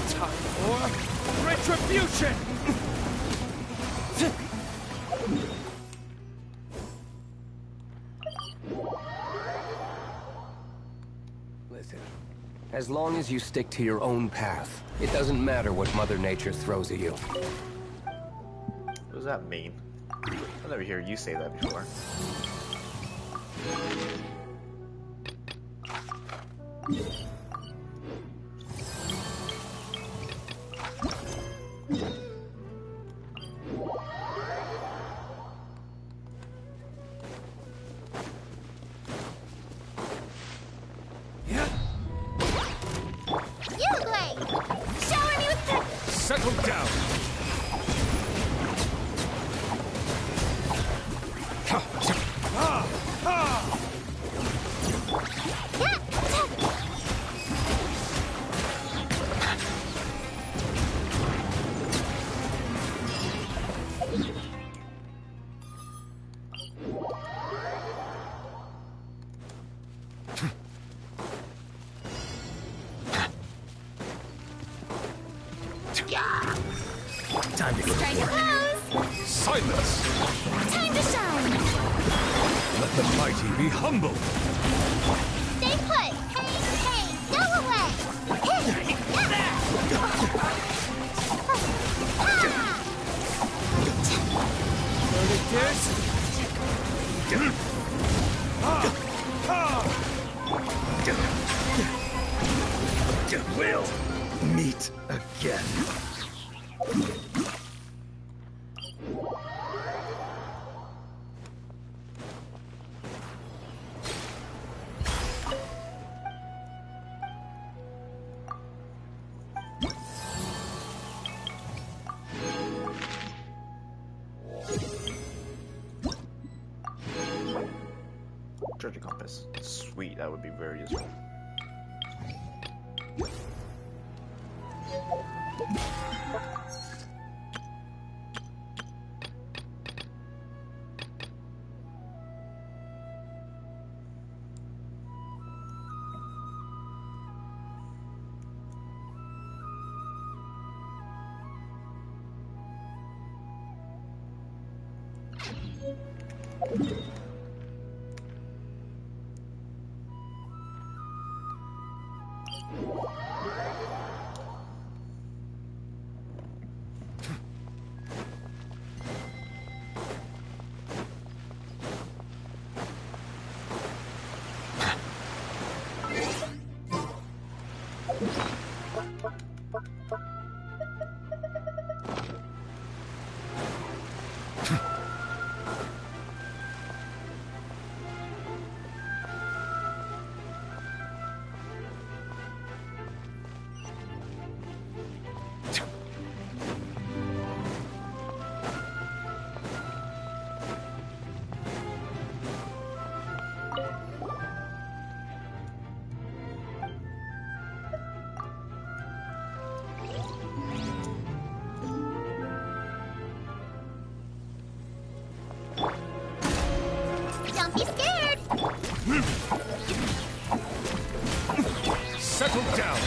Time for retribution! Listen, as long as you stick to your own path, it doesn't matter what Mother Nature throws at you. What does that mean? I've never heard you say that before. You, Blade! Shower me with the... Settle down! Time to go. Strike a pose! Silence! Time to shine! Let the mighty be humble! Stay put! Hey, go away! Verdict is... We'll meet again. Treasure compass. Sweet, that would be very useful. Don't be scared! Settle down!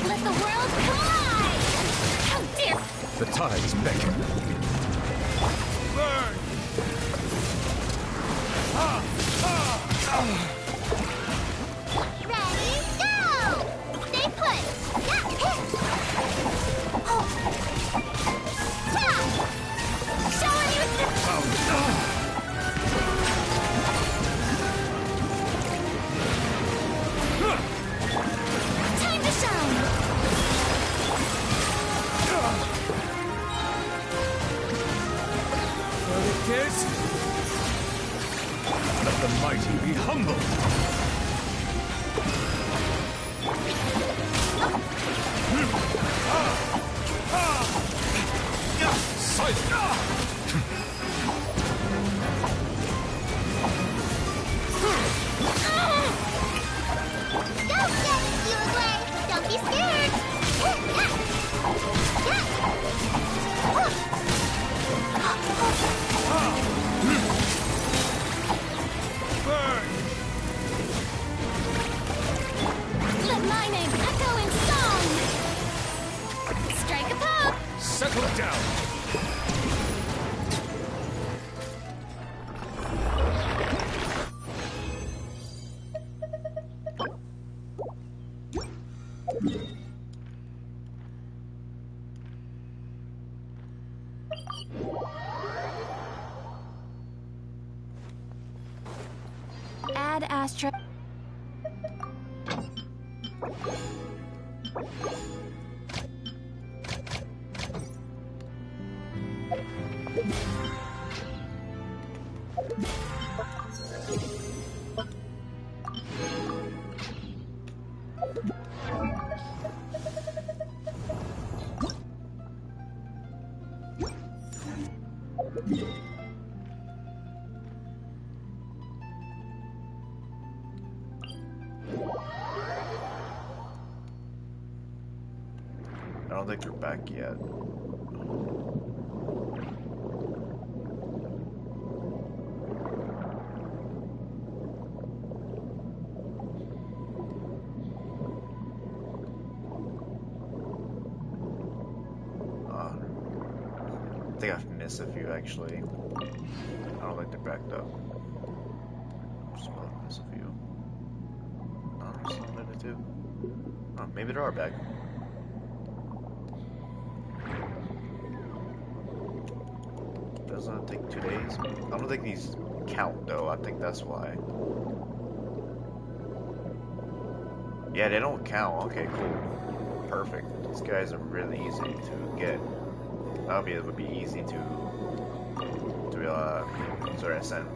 Let the world collide! How dare... The tides beckon. Burn! Ready, go! Stay put! Showing you time to shine! Let the mighty be humble. Don't be scared! Burn! Let my name echo in song! Strike a pose! Settle down! Add Astra. I don't think they're back yet. I think I've missed a few actually. I don't think they're back though. Just miss a few. No, there's still maybe two. Oh, maybe they are back. Doesn't it take 2 days? I don't think these count though. I think that's why. Yeah, they don't count. Okay, cool. Perfect. These guys are really easy to get. It would be easy to sort of ascend.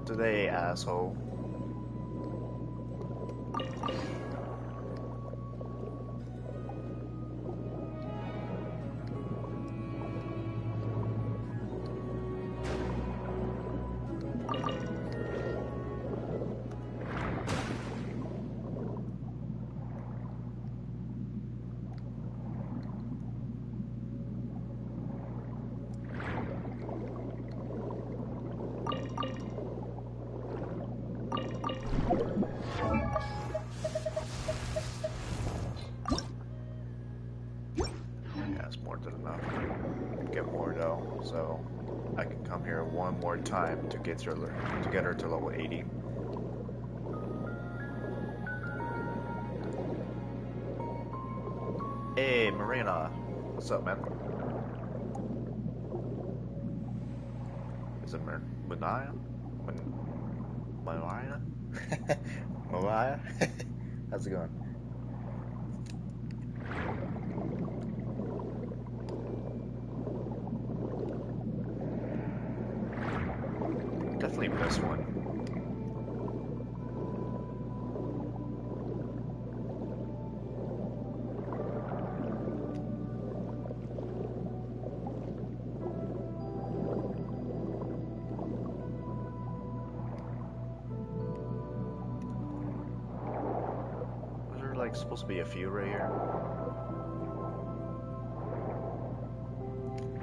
Not today, asshole. So I can come here one more time to get her to level 80. Hey, Marina, what's up, man? Is it Manaya? Mariah? Mariah? How's it going? Definitely this one. Was there like supposed to be a few right here?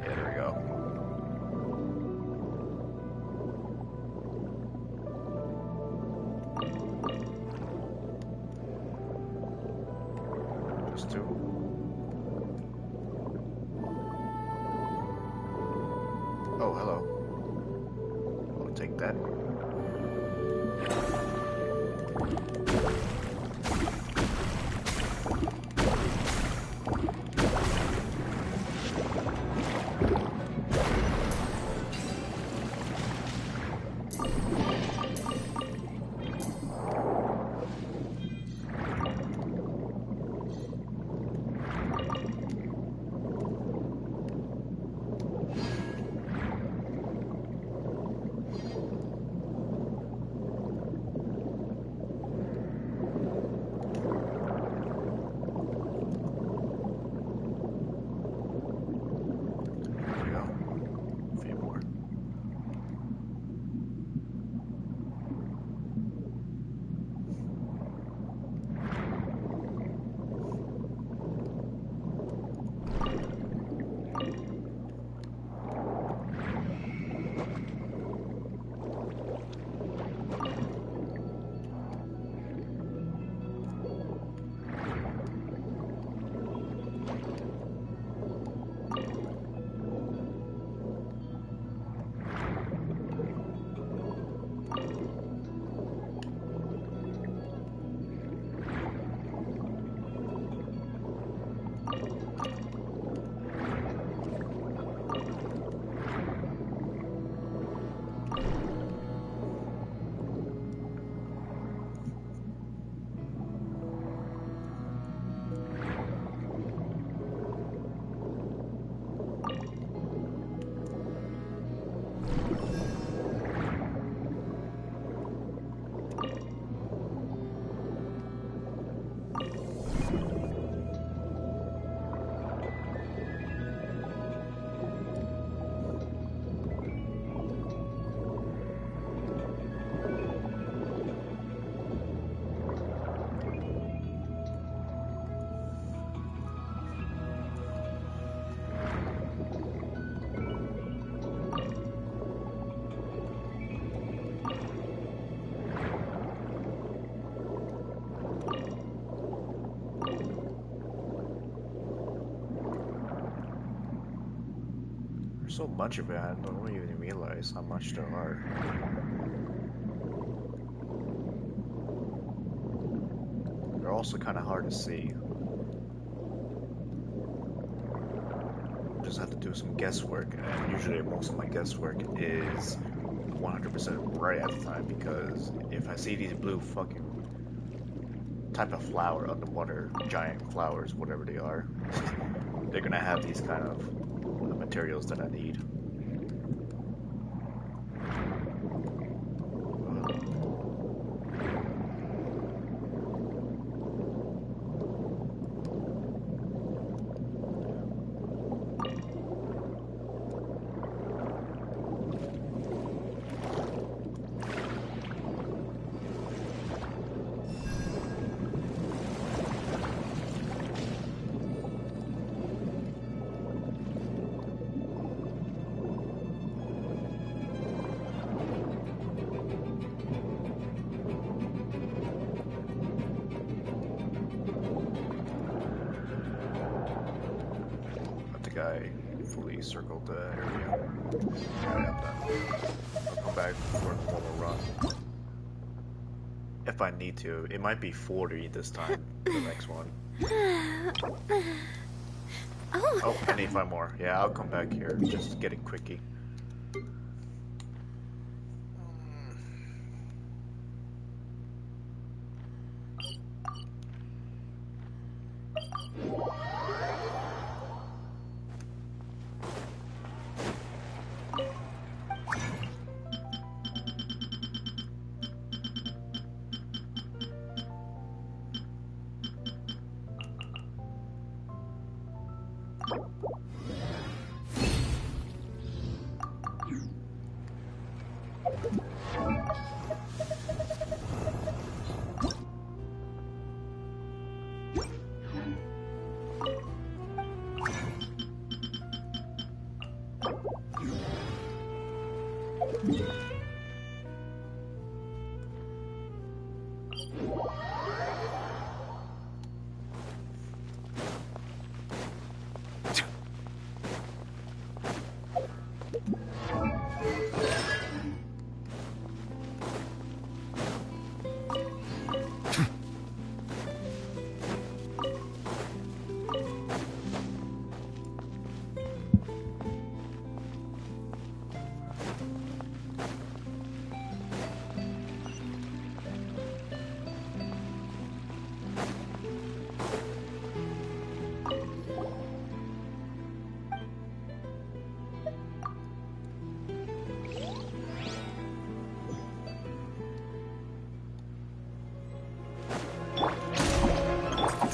Yeah, there we go. Oh, hello. I'll take that. So much of it, I don't even realize how much there are. They're also kind of hard to see. Just have to do some guesswork, and usually most of my guesswork is 100% right at the time, because if I see these blue fucking type of flower underwater, giant flowers, whatever they are, they're gonna have these kind of materials that I need. think I fully circled the area. Alright, I'm done. I'll come back for the normal run. If I need to. It might be 40 this time, the next one. Oh, I need 5 more. Yeah, I'll come back here. Just getting quickie.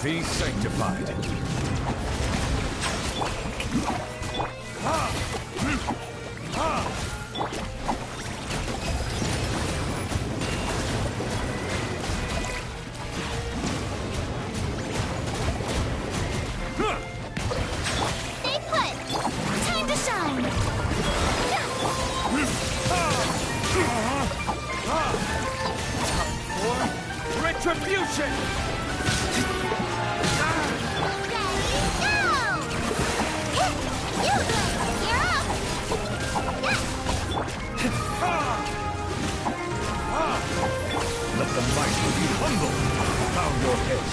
Be sanctified. Stay put! Time to shine! Retribution! Let the mighty be humble. Bow your head.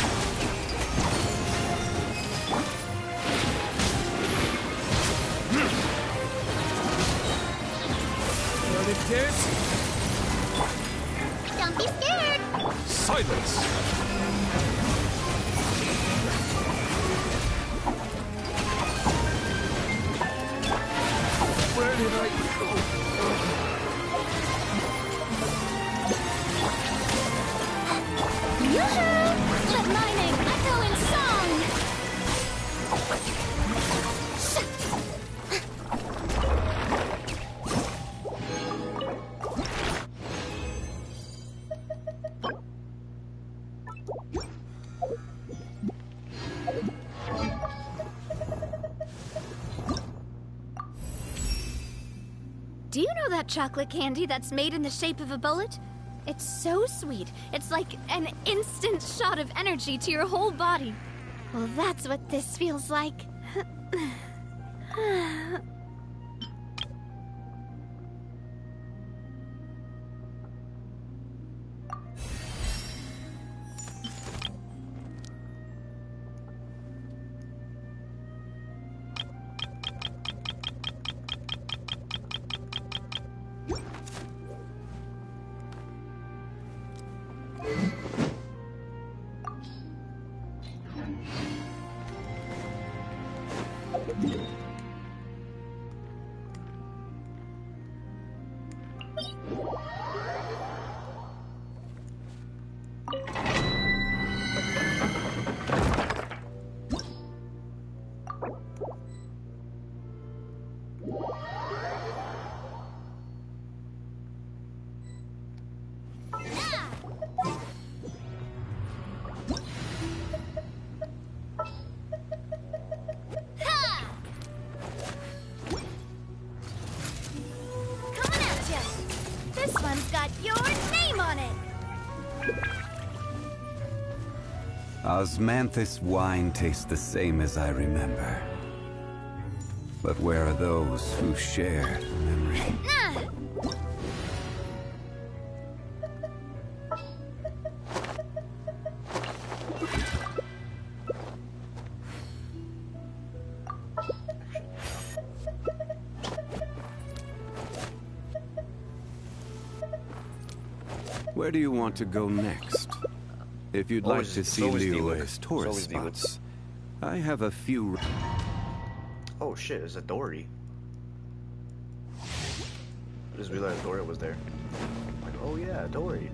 What it is? Don't be scared! Silence! Where did I go? Yoo-hoo! Let my name echo in song! Do you know that chocolate candy that's made in the shape of a bullet? It's so sweet. It's like an instant shot of energy to your whole body. Well, that's what this feels like. Osmanthus wine tastes the same as I remember. But where are those who share memory? Where do you want to go next? If you'd like to see Liyue's tourist spots, I have a few... Oh shit, it's a Dory. I just realized Dory was there. Like, oh yeah, Dory.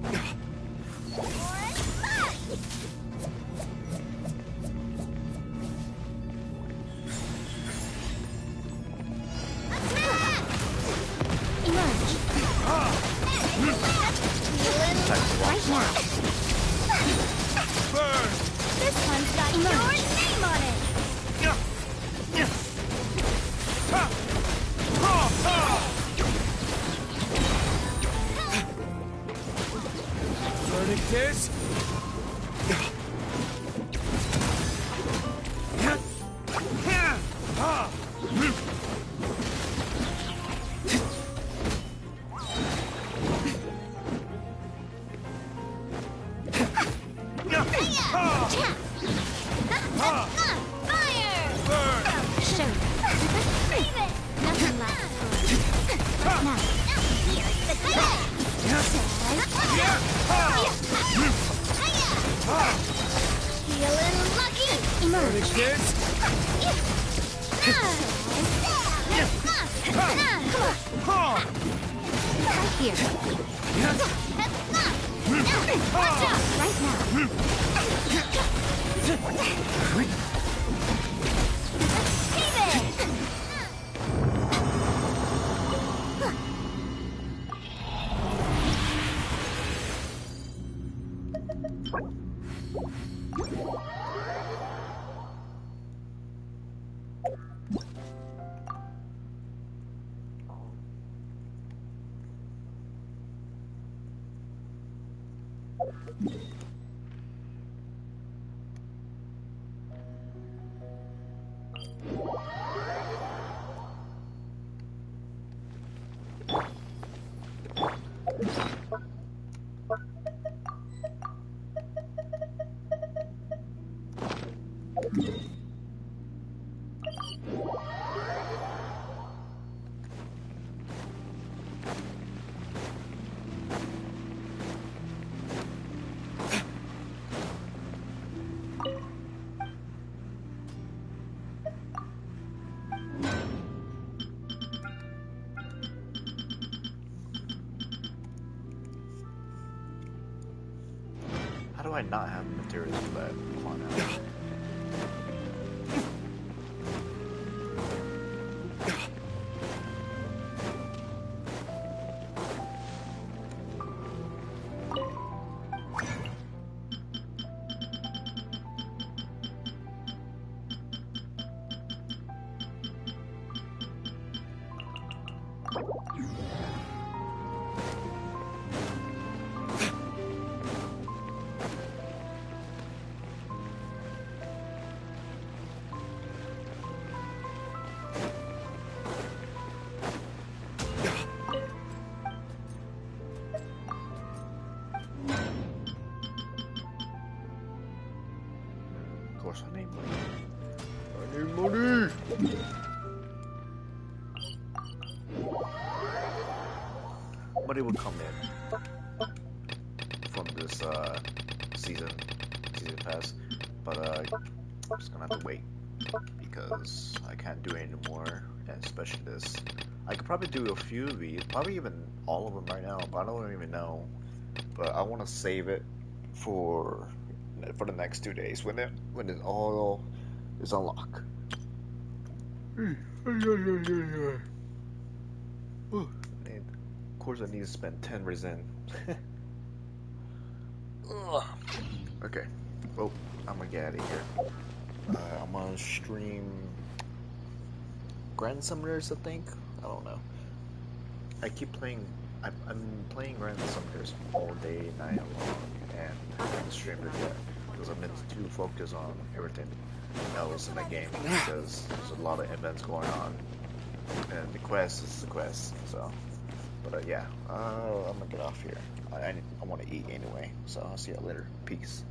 Right now. This one's got your name on it. Verdict is... How do I not have materials for that? Come on now. Of course I need money. I need money! Money will come in from this season pass, but I'm just gonna have to wait because I can't do it anymore, and especially this. I could probably do a few of these, probably even all of them right now, but I don't even know. But I want to save it for the next 2 days when it all is unlocked. Of course, I need to spend 10 resin. Okay. Well, I'm gonna get out of here. I'm gonna stream Grand Summoners, I think. I don't know. I keep playing. I'm playing Grand Summoners all day, night long, and I haven't streamed it yet because I've been too focused on everything else in the game because there's a lot of events going on. And the quest is the quest, so. But yeah, I'm gonna get off here. I want to eat anyway, so I'll see you later. Peace.